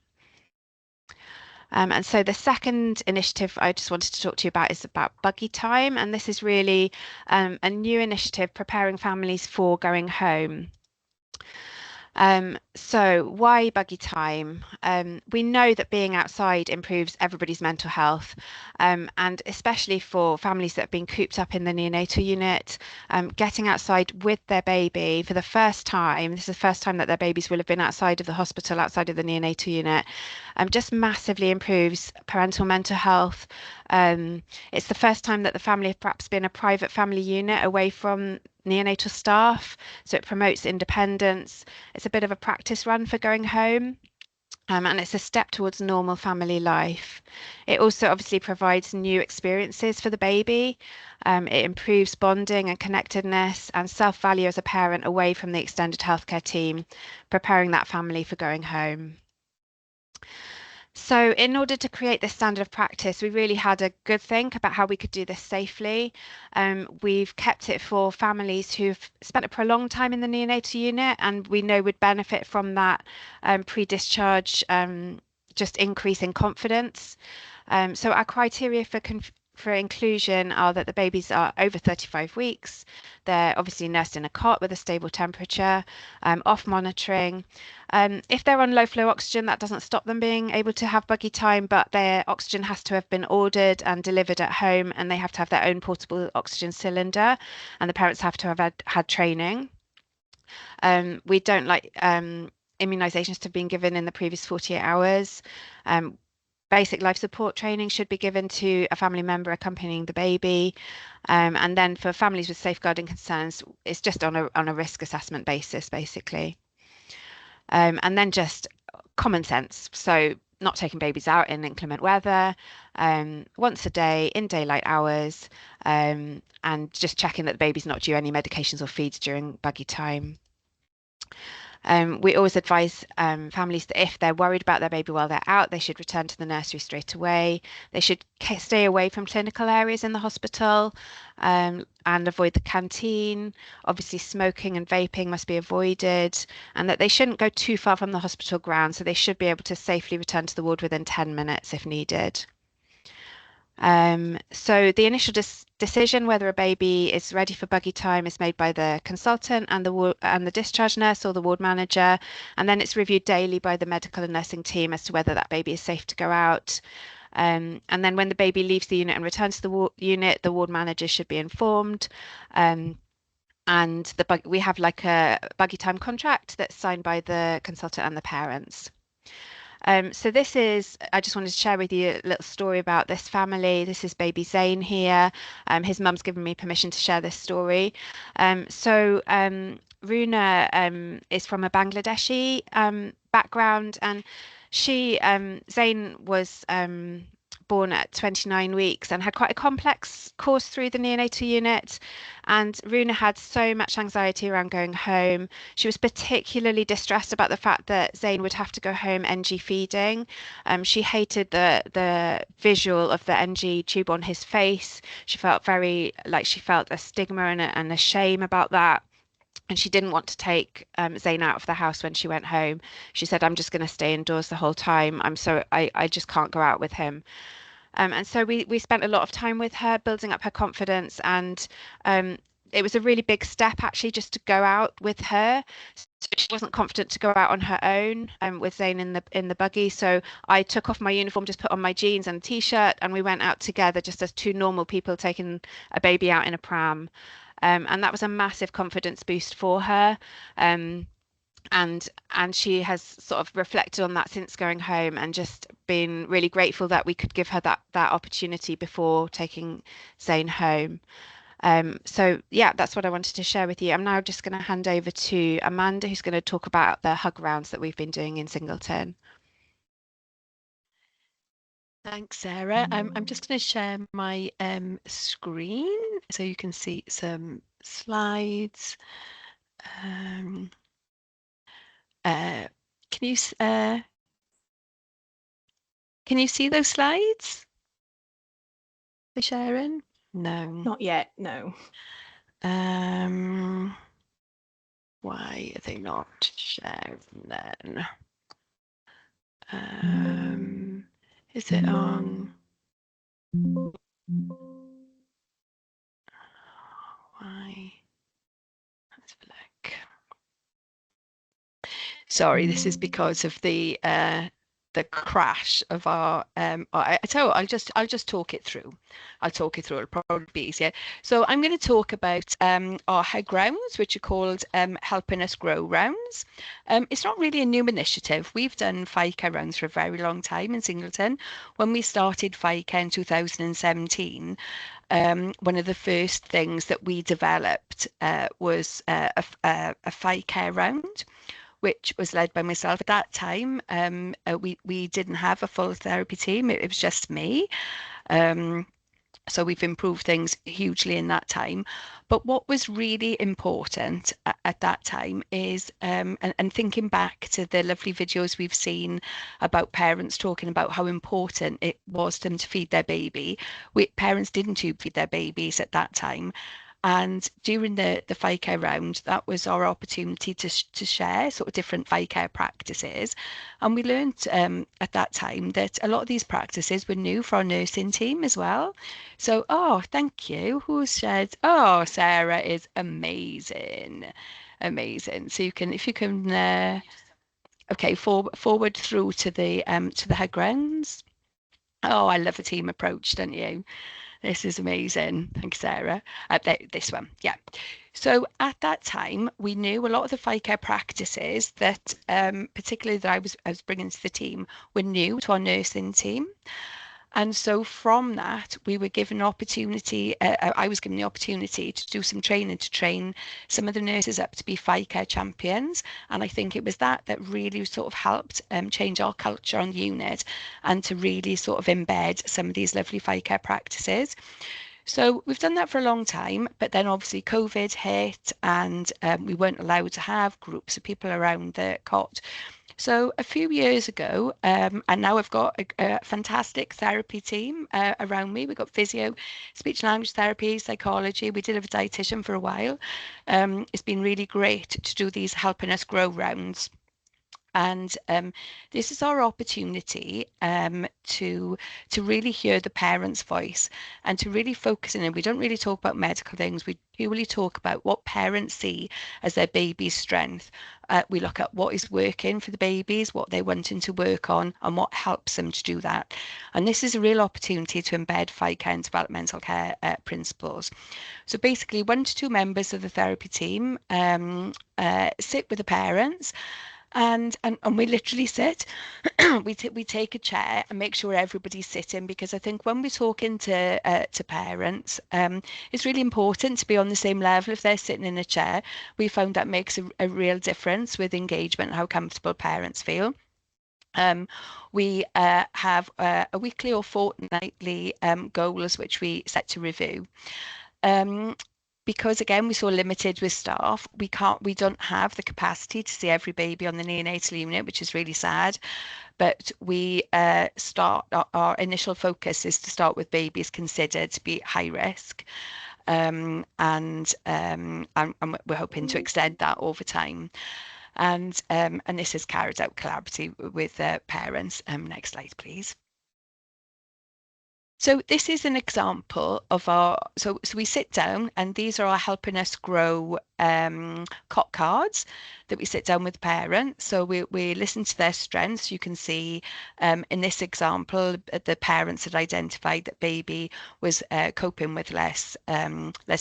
And so the second initiative I just wanted to talk to you about is about buggy time. And this is really a new initiative preparing families for going home. So why buggy time? We know that being outside improves everybody's mental health, and especially for families that have been cooped up in the neonatal unit, getting outside with their baby for the first time, this is the first time that their babies will have been outside of the hospital, outside of the neonatal unit, just massively improves parental mental health. It's the first time that the family have perhaps been a private family unit away from neonatal staff, so it promotes independence. It's a bit of a practice run for going home, and it's a step towards normal family life. It also obviously provides new experiences for the baby. It improves bonding and connectedness and self-value as a parent away from the extended healthcare team, preparing that family for going home. So in order to create this standard of practice, we really had a good think about how we could do this safely. We've kept it for families who've spent a prolonged time in the neonatal unit and we know would benefit from that pre-discharge just increase in confidence. So our criteria for inclusion are that the babies are over 35 weeks, they're obviously nursed in a cot with a stable temperature, off monitoring. If they're on low flow oxygen, that doesn't stop them being able to have buggy time, but their oxygen has to have been ordered and delivered at home, and they have to have their own portable oxygen cylinder, and the parents have to have had training. We don't like immunisations to have been given in the previous 48 hours. Basic life support training should be given to a family member accompanying the baby. And then for families with safeguarding concerns, it's just on a risk assessment basis, basically. And then just common sense. So not taking babies out in inclement weather, once a day in daylight hours, and just checking that the baby's not due any medications or feeds during buggy time. We always advise families that if they're worried about their baby while they're out, they should return to the nursery straight away. They should stay away from clinical areas in the hospital and avoid the canteen. Obviously, smoking and vaping must be avoided, and that they shouldn't go too far from the hospital grounds, so they should be able to safely return to the ward within 10 minutes if needed. So the initial decision whether a baby is ready for buggy time is made by the consultant and the discharge nurse or the ward manager, and then it's reviewed daily by the medical and nursing team as to whether that baby is safe to go out. And then when the baby leaves the unit and returns to the unit, the ward manager should be informed. And we have like a buggy time contract that's signed by the consultant and the parents. So I just wanted to share with you a little story about this family. This is baby Zain here. His mum's given me permission to share this story. So Runa is from a Bangladeshi background, and Zain was born at 29 weeks and had quite a complex course through the neonatal unit. And Runa had so much anxiety around going home. She was particularly distressed about the fact that Zayn would have to go home NG feeding. She hated the visual of the NG tube on his face. She felt she felt a stigma and a shame about that. And she didn't want to take Zayn out of the house when she went home. She said, I'm just going to stay indoors the whole time. I just can't go out with him. And so we spent a lot of time with her, building up her confidence. And it was a really big step, actually, just to go out with her. So she wasn't confident to go out on her own with Zayn in the buggy. So I took off my uniform, just put on my jeans and a t-shirt, and we went out together just as two normal people taking a baby out in a pram. And that was a massive confidence boost for her. And she has sort of reflected on that since going home and just been really grateful that we could give her that opportunity before taking Zayn home. So yeah, that's what I wanted to share with you. I'm now just going to hand over to Amanda, who's going to talk about the hug rounds that we've been doing in Singleton. Thanks, Sarah. I'm just going to share my screen so you can see some slides. Can you see those slides? For Sharon? No. Not yet, no. Why are they not sharing then? Is it on? Why? Let's have a look. Sorry, this is because of the crash of our I tell you what, I'll just talk it through. I'll talk it through. It'll probably be easier. So I'm going to talk about our hug rounds, which are called Helping Us Grow rounds. It's not really a new initiative. We've done FICare rounds for a very long time in Singleton. When we started FICare in 2017, one of the first things that we developed was a FICare round, which was led by myself. At that time, we didn't have a full therapy team. It was just me. So we've improved things hugely in that time. But what was really important at that time is, and thinking back to the lovely videos we've seen about parents talking about how important it was to them to feed their baby. Parents didn't tube feed their babies at that time. And during the FICare round, that was our opportunity to share sort of different FICare practices. And we learned at that time that a lot of these practices were new for our nursing team as well. So, thank you. Who shared? Oh, Sarah is amazing. Amazing. So if you can, okay, forward through to the hug rounds. Oh, I love a team approach, don't you? This is amazing. Thanks, Sarah. This one, yeah. So at that time, we knew a lot of the FICare practices that, particularly that I was bringing to the team, were new to our nursing team. And so from that, we were given an opportunity, I was given the opportunity to do some training, to train some of the nurses up to be FICare champions. And I think it was that really sort of helped change our culture on the unit and to really sort of embed some of these lovely FICare practices. So we've done that for a long time, but then obviously COVID hit and we weren't allowed to have groups of people around the cot. So a few years ago, and now I've got a fantastic therapy team around me. We've got physio, speech and language therapy, psychology. We did have a dietitian for a while. It's been really great to do these Helping Us Grow rounds. And this is our opportunity to really hear the parents' voice and to really focus in. And we don't really talk about medical things. We purely talk about what parents see as their baby's strength. We look at what is working for the babies, what they're wanting to work on, and what helps them to do that. And this is a real opportunity to embed FICare and developmental care principles. So basically, 1 to 2 members of the therapy team sit with the parents. And we literally sit, we take a chair and make sure everybody's sitting, because I think when we're talking to parents, it's really important to be on the same level. If they're sitting in a chair, we found that makes a real difference with engagement and how comfortable parents feel. We have a weekly or fortnightly goals which we set to review. Because again, we're so limited with staff, we don't have the capacity to see every baby on the neonatal unit, which is really sad. But we start our initial focus is to start with babies considered to be high risk. And we're hoping to extend that over time. And this is carried out collaboratively with parents. Next slide, please. So this is an example of our, so we sit down, and these are our helping us grow COT cards that we sit down with parents. So we listen to their strengths. You can see in this example, the parents had identified that baby was coping with less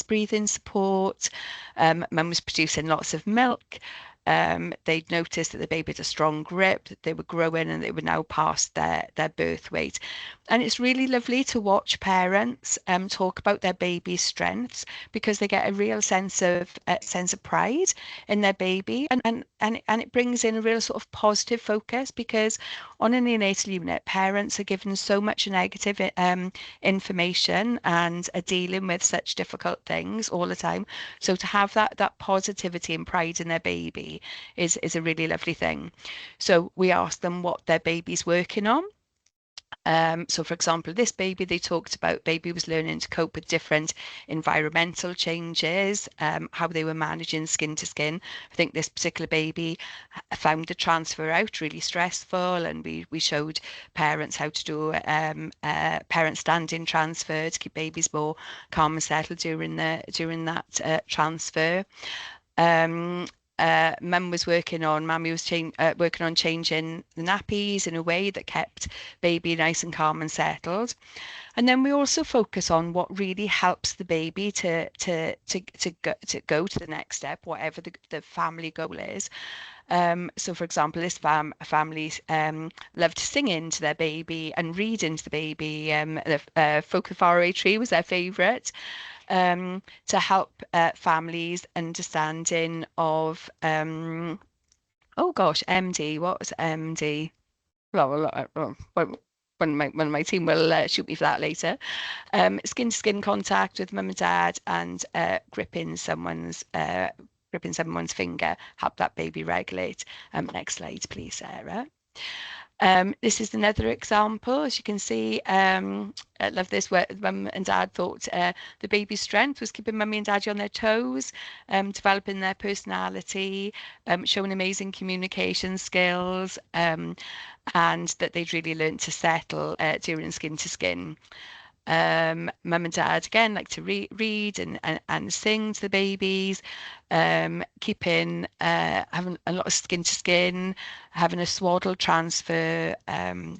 breathing support. Mum was producing lots of milk. They'd noticed that the baby had a strong grip, that they were growing, and they were now past their birth weight. And it's really lovely to watch parents talk about their baby's strengths, because they get a real sense of pride in their baby, and it brings in a real sort of positive focus, because on a neonatal unit, parents are given so much negative information and are dealing with such difficult things all the time. So to have that positivity and pride in their baby is a really lovely thing. So we asked them what their baby's working on. So for example, this baby, they talked about baby was learning to cope with different environmental changes, how they were managing skin to skin. I think this particular baby found the transfer out really stressful, and we showed parents how to do parent standing transfer to keep babies more calm and settled during that transfer. Mum was working on, Mammy was working on changing the nappies in a way that kept baby nice and calm and settled. And then we also focus on what really helps the baby to go to the next step, whatever the family goal is. So for example, this family loved singing to their baby and reading to the baby. The Folk of the Faraway Tree was their favourite. To help families understanding of oh gosh, MD. What was MD? Well, one of my team will shoot me for that later. Skin to skin contact with mum and dad, and gripping someone's finger, help that baby regulate. Next slide, please, Sarah. This is another example. As you can see, I love this, where mum and dad thought the baby's strength was keeping mummy and daddy on their toes, developing their personality, showing amazing communication skills, and that they'd really learned to settle during skin to skin. Mum and dad again like to read and sing to the babies, keeping having a lot of skin to skin, having a swaddle transfer,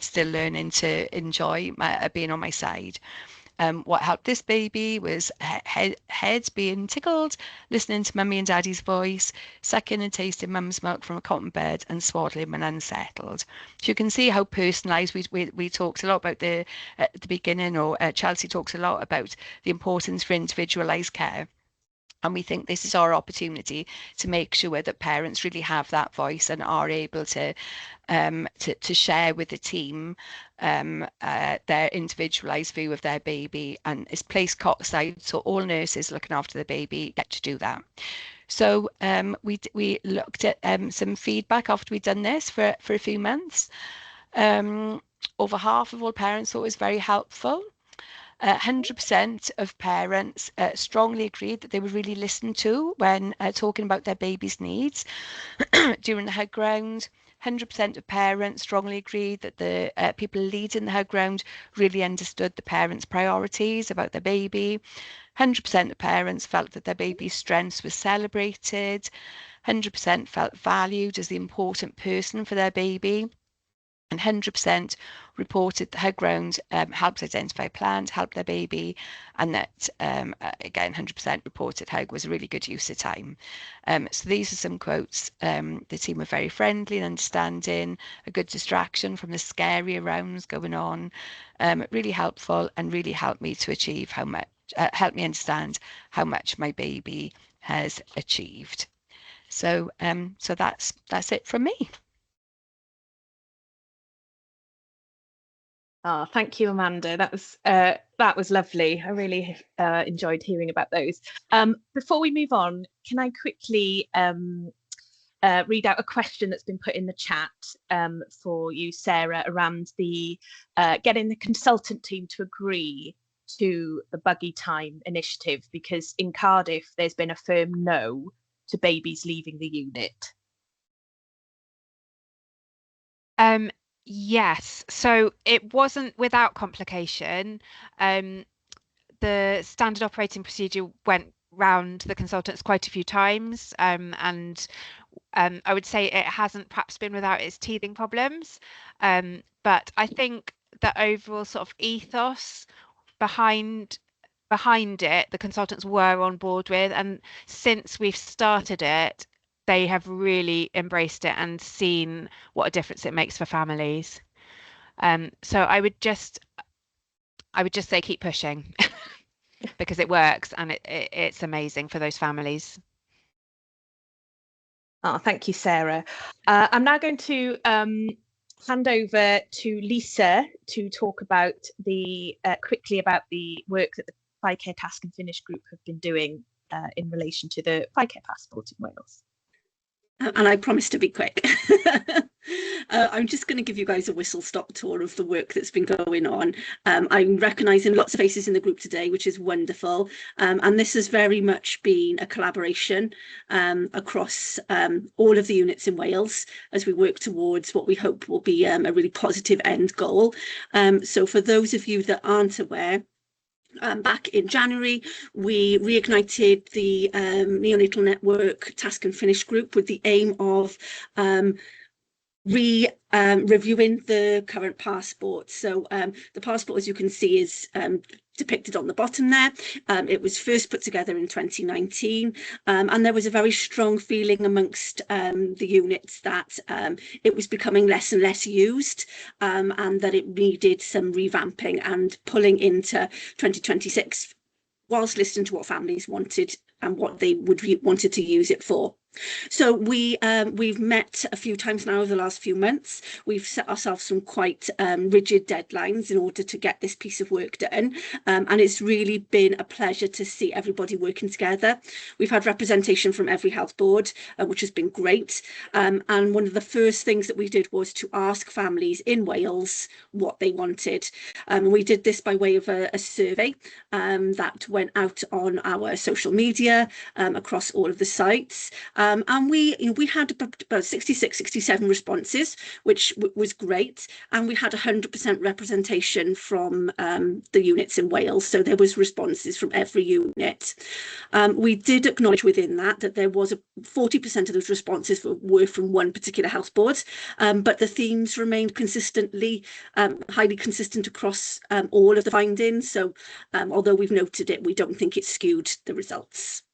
still learning to enjoy being on my side. What helped this baby was heads being tickled, listening to mummy and daddy's voice, sucking and tasting mum's milk from a cotton bed, and swaddling when unsettled. So you can see how personalised. We talked a lot about at the beginning, or Chelsea talks a lot about the importance for individualised care. And we think this is our opportunity to make sure that parents really have that voice and are able to share with the team their individualised view of their baby, and is placed cot side, so all nurses looking after the baby get to do that. So we looked at some feedback after we'd done this for a few months. Over half of all parents thought it was very helpful. 100% of parents strongly agreed that they were really listened to when talking about their baby's needs during the hug round. 100% of parents strongly agreed that the people leading the hug round really understood the parents' priorities about their baby. 100% of parents felt that their baby's strengths were celebrated. 100% felt valued as the important person for their baby. And 100% reported the hug round helped identify plans, helped their baby, and that, again, 100% reported hug was a really good use of time. So these are some quotes. The team were very friendly and understanding, a good distraction from the scary rounds going on, really helpful, and really helped me to achieve helped me understand how much my baby has achieved. So, so that's it from me. Oh, thank you, Amanda. That was lovely. I really enjoyed hearing about those. Before we move on, can I quickly read out a question that's been put in the chat for you, Sarah, around the getting the consultant team to agree to the buggy time initiative, because in Cardiff there's been a firm no to babies leaving the unit. Yes, so it wasn't without complication. The standard operating procedure went round the consultants quite a few times, and I would say it hasn't perhaps been without its teething problems. But I think the overall sort of ethos behind it, the consultants were on board with, and since we've started it, they have really embraced it and seen what a difference it makes for families. So I would just say keep pushing because it works and it's amazing for those families. Oh, thank you, Sarah. I'm now going to hand over to Lisa to talk about quickly about the work that the FICare Task and Finish group have been doing in relation to the FICare passport in Wales. And I promise to be quick. I'm just going to give you guys a whistle-stop tour of the work that's been going on. I'm recognising lots of faces in the group today, which is wonderful. And this has very much been a collaboration across all of the units in Wales as we work towards what we hope will be a really positive end goal. So for those of you that aren't aware, back in January, we reignited the Neonatal Network Task and Finish group with the aim of reviewing the current passport. So the passport, as you can see, is depicted on the bottom there. It was first put together in 2019, and there was a very strong feeling amongst the units that it was becoming less and less used, and that it needed some revamping and pulling into 2026 whilst listening to what families wanted and what they wanted to use it for. So we've met a few times now over the last few months. We've set ourselves some quite rigid deadlines in order to get this piece of work done, and it's really been a pleasure to see everybody working together. We've had representation from every health board, which has been great, and one of the first things that we did was to ask families in Wales what they wanted. We did this by way of a survey that went out on our social media across all of the sites. And we had about 66, 67 responses, which was great. And we had 100% representation from the units in Wales. So there was responses from every unit. We did acknowledge within that there was 40% of those responses were from one particular health board, but the themes remained consistently, highly consistent across all of the findings. So although we've noted it, we don't think it skewed the results.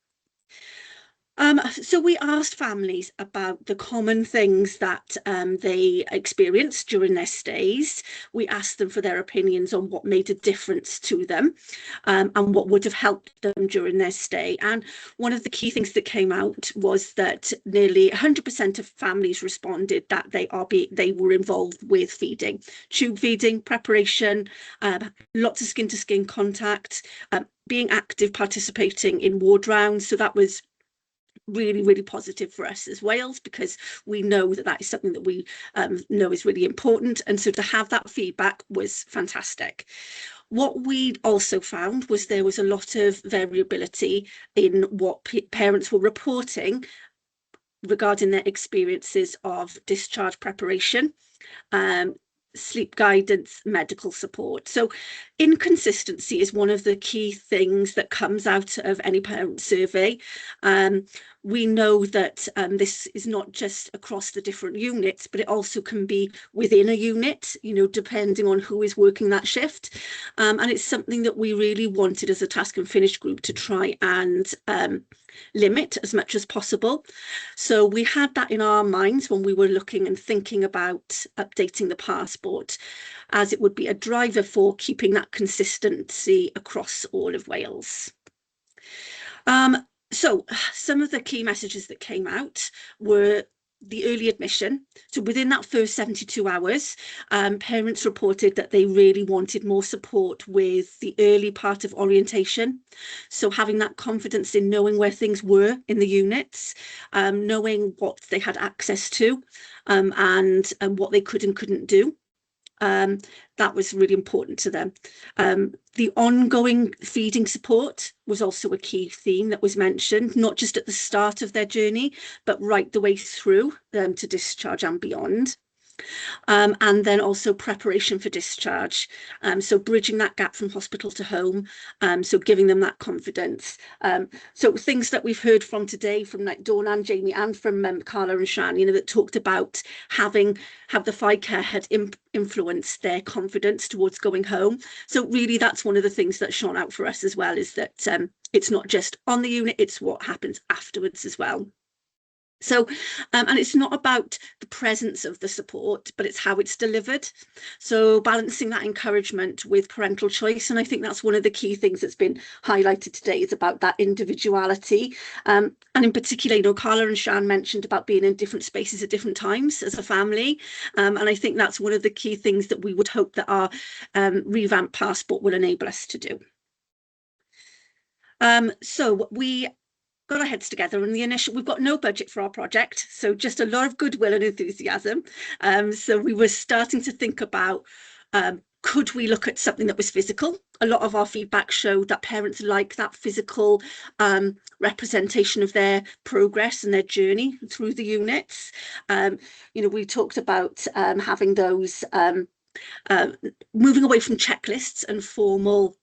So we asked families about the common things that they experienced during their stays. We asked them for their opinions on what made a difference to them and what would have helped them during their stay. And one of the key things that came out was that nearly 100% of families responded that they were involved with feeding, tube feeding, preparation, lots of skin-to-skin contact, being active, participating in ward rounds. So that was really, really positive for us as Wales, because we know that is something that we know is really important. And so to have that feedback was fantastic. What we also found was there was a lot of variability in what parents were reporting regarding their experiences of discharge preparation, sleep guidance, medical support. So inconsistency is one of the key things that comes out of any parent survey. We know that this is not just across the different units, but it also can be within a unit, depending on who is working that shift. And it's something that we really wanted as a Task and Finish group to try and limit as much as possible. So we had that in our minds when we were looking and thinking about updating the passport, as it would be a driver for keeping that consistency across all of Wales. So some of the key messages that came out were the early admission. So within that first 72 hours, parents reported that they really wanted more support with the early part of orientation. So having that confidence in knowing where things were in the units, knowing what they had access to, and what they could and couldn't do. That was really important to them. The ongoing feeding support was also a key theme that was mentioned, not just at the start of their journey, but right the way through to discharge and beyond. And then also preparation for discharge. So bridging that gap from hospital to home, so giving them that confidence. So things that we've heard from today, from like Dawn and Jamie and from Carla and Shan, you know, that talked about have the FICare had influenced their confidence towards going home. So really that's one of the things that shone out for us as well, is that it's not just on the unit, it's what happens afterwards as well. So, and it's not about the presence of the support, but it's how it's delivered. So balancing that encouragement with parental choice. And I think that's one of the key things that's been highlighted today, is about that individuality. And in particular, you know, Carla and Shan mentioned about being in different spaces at different times as a family. And I think that's one of the key things that we would hope that our revamped passport will enable us to do. So we got our heads together, and we've got no budget for our project, so just a lot of goodwill and enthusiasm. So we were starting to think about, could we look at something that was physical? A lot of our feedback showed that parents like that physical representation of their progress and their journey through the units. You know, we talked about having those moving away from checklists and formal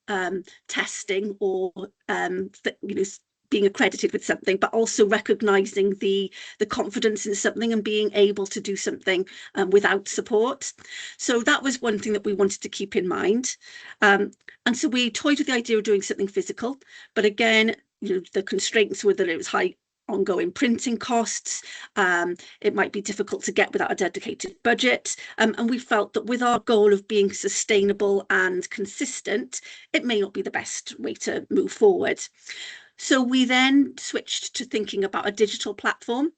testing, or you know, being accredited with something, but also recognizing the confidence in something and being able to do something without support. So that was one thing that we wanted to keep in mind. And so we toyed with the idea of doing something physical, but again, you know, the constraints were that it was high ongoing printing costs. It might be difficult to get without a dedicated budget. And we felt that with our goal of being sustainable and consistent, it may not be the best way to move forward. So we then switched to thinking about a digital platform,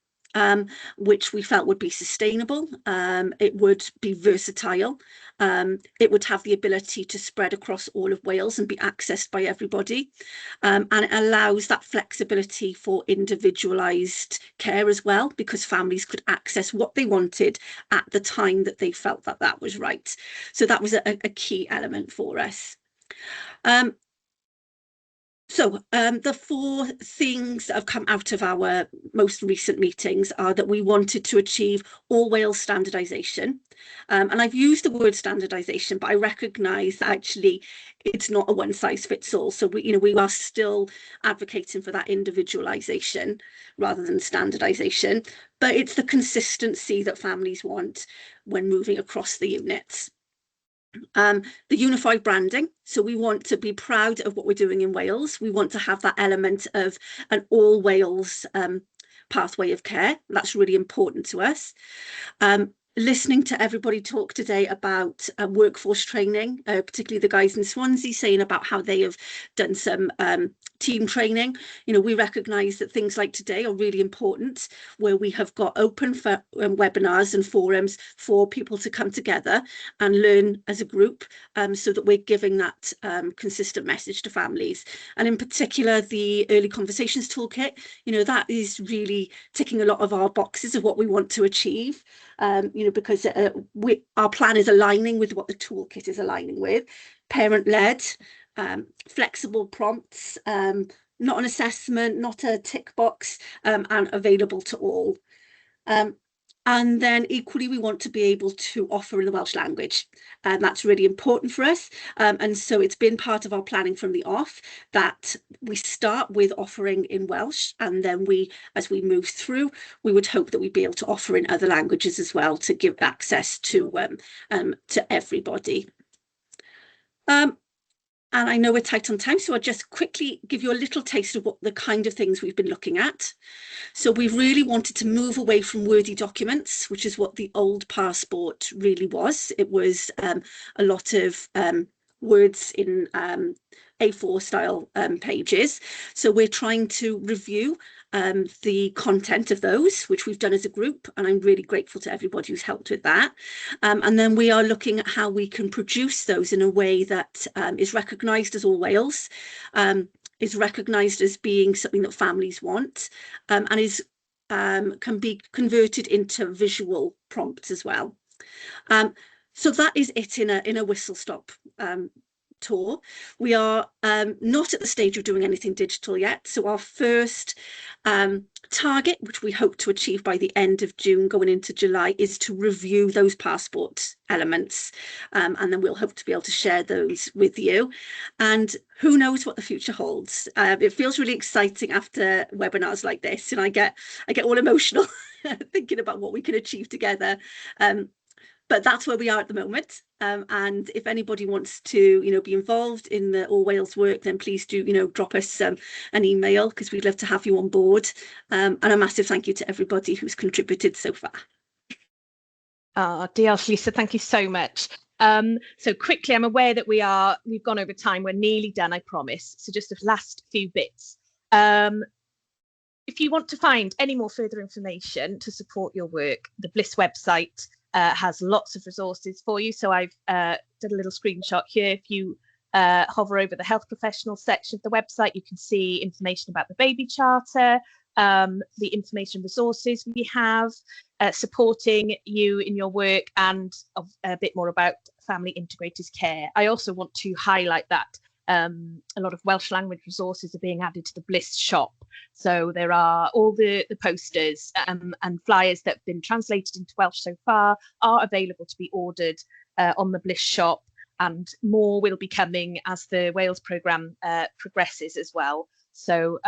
which we felt would be sustainable. It would be versatile. It would have the ability to spread across all of Wales and be accessed by everybody. And it allows that flexibility for individualised care as well, because families could access what they wanted at the time that they felt that that was right. So that was a key element for us. So the four things that have come out of our most recent meetings are that we wanted to achieve all Wales standardisation. And I've used the word standardisation, but I recognise that actually it's not a one size fits all. So we are still advocating for that individualisation rather than standardisation, but it's the consistency that families want when moving across the units. The unified branding, so we want to be proud of what we're doing in Wales. We want to have that element of an all Wales pathway of care. That's really important to us. Listening to everybody talk today about workforce training, particularly the guys in Swansea saying about how they have done some team training. You know, we recognise that things like today are really important, where we have got open for webinars and forums for people to come together and learn as a group, so that we're giving that consistent message to families. And in particular, the early conversations toolkit, you know, that is really ticking a lot of our boxes of what we want to achieve. You know, because our plan is aligning with what the toolkit is aligning with. Parent-led, flexible prompts, not an assessment, not a tick box, and available to all. And then equally, we want to be able to offer in the Welsh language, and that's really important for us. And so it's been part of our planning from the off that we start with offering in Welsh, and then as we move through, we would hope that we'd be able to offer in other languages as well to give access to everybody. And I know we're tight on time, so I'll just quickly give you a little taste of what the kind of things we've been looking at. So we've really wanted to move away from wordy documents, which is what the old passport really was. It was a lot of words in A4 style pages. So we're trying to review the content of those, which we've done as a group, and I'm really grateful to everybody who's helped with that. And then we are looking at how we can produce those in a way that is recognised as All Wales, is recognised as being something that families want, and is can be converted into visual prompts as well. So that is it in a whistle stop tour. We are not at the stage of doing anything digital yet. So our first target, which we hope to achieve by the end of June going into July, is to review those passport elements. And then we'll hope to be able to share those with you. And who knows what the future holds. It feels really exciting after webinars like this, and I get all emotional thinking about what we can achieve together. But that's where we are at the moment. And if anybody wants to, be involved in the All Wales work, then please do, drop us an email, because we'd love to have you on board. And a massive thank you to everybody who's contributed so far. Diolch, Lisa, thank you so much. So quickly, I'm aware that we've gone over time. We're nearly done, I promise. So just the last few bits. If you want to find any more further information to support your work, the Bliss website has lots of resources for you. So I've done a little screenshot here. If you hover over the health professional section of the website, you can see information about the baby charter, the information resources we have supporting you in your work, and a bit more about family integrators care. I also want to highlight that a lot of Welsh language resources are being added to the Bliss shop. So there are all the posters and flyers that have been translated into Welsh so far are available to be ordered on the Bliss shop, and more will be coming as the Wales programme progresses as well. So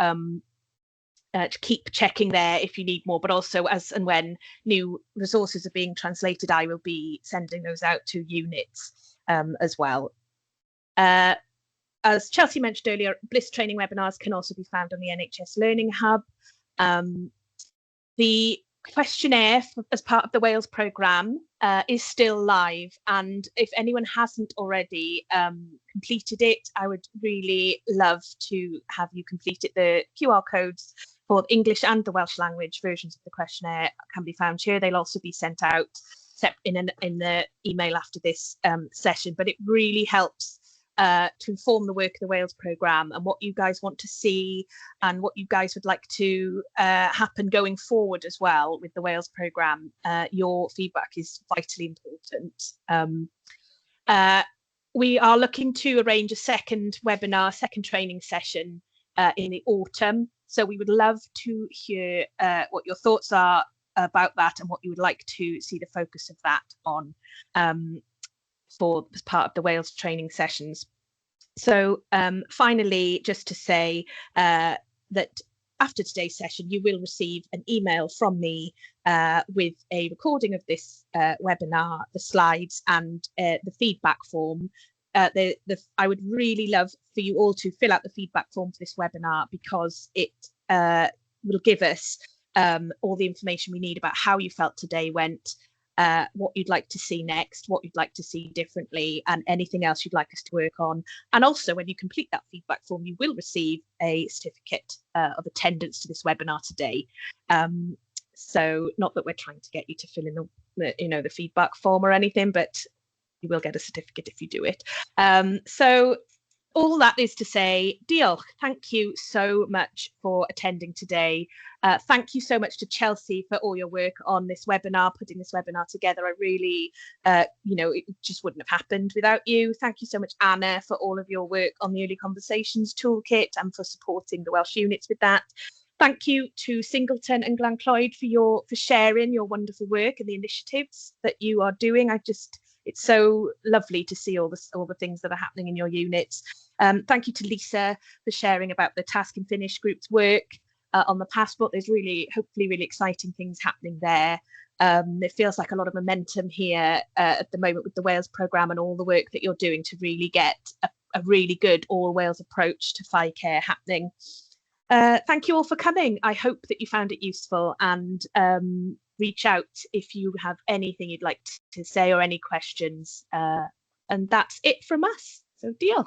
keep checking there if you need more, but also as and when new resources are being translated, I will be sending those out to units as well. As Chelsea mentioned earlier, Bliss training webinars can also be found on the NHS Learning Hub. The questionnaire as part of the Wales programme is still live, and if anyone hasn't already completed it, I would really love to have you complete it. The QR codes for the English and the Welsh language versions of the questionnaire can be found here. They'll also be sent out in the email after this session, but it really helps to inform the work of the Wales programme and what you guys want to see and what you guys would like to happen going forward as well with the Wales programme. Your feedback is vitally important. We are looking to arrange a second training session in the autumn. So we would love to hear what your thoughts are about that and what you would like to see the focus of that on as part of the Wales training sessions. So finally, just to say that after today's session, you will receive an email from me with a recording of this webinar, the slides, and the feedback form. I would really love for you all to fill out the feedback form for this webinar, because it will give us all the information we need about how you felt today went, what you'd like to see next, what you'd like to see differently, and anything else you'd like us to work on. And also, when you complete that feedback form, you will receive a certificate of attendance to this webinar today. So not that we're trying to get you to fill in the feedback form or anything, but you will get a certificate if you do it. So all that is to say, Diolch, thank you so much for attending today. Thank you so much to Chelsea for all your work on this webinar, putting this webinar together. I really, it just wouldn't have happened without you. Thank you so much, Anna, for all of your work on the Early Conversations Toolkit and for supporting the Welsh units with that. Thank you to Singleton and Glencloyd for sharing your wonderful work and the initiatives that you are doing. It's so lovely to see all the things that are happening in your units. Thank you to Lisa for sharing about the Task and Finish group's work on the passport. There's hopefully really exciting things happening there. It feels like a lot of momentum here at the moment with the Wales programme and all the work that you're doing to really get a really good all Wales approach to FICare happening. Thank you all for coming. I hope that you found it useful, and reach out if you have anything you'd like to say or any questions. And that's it from us. So deal.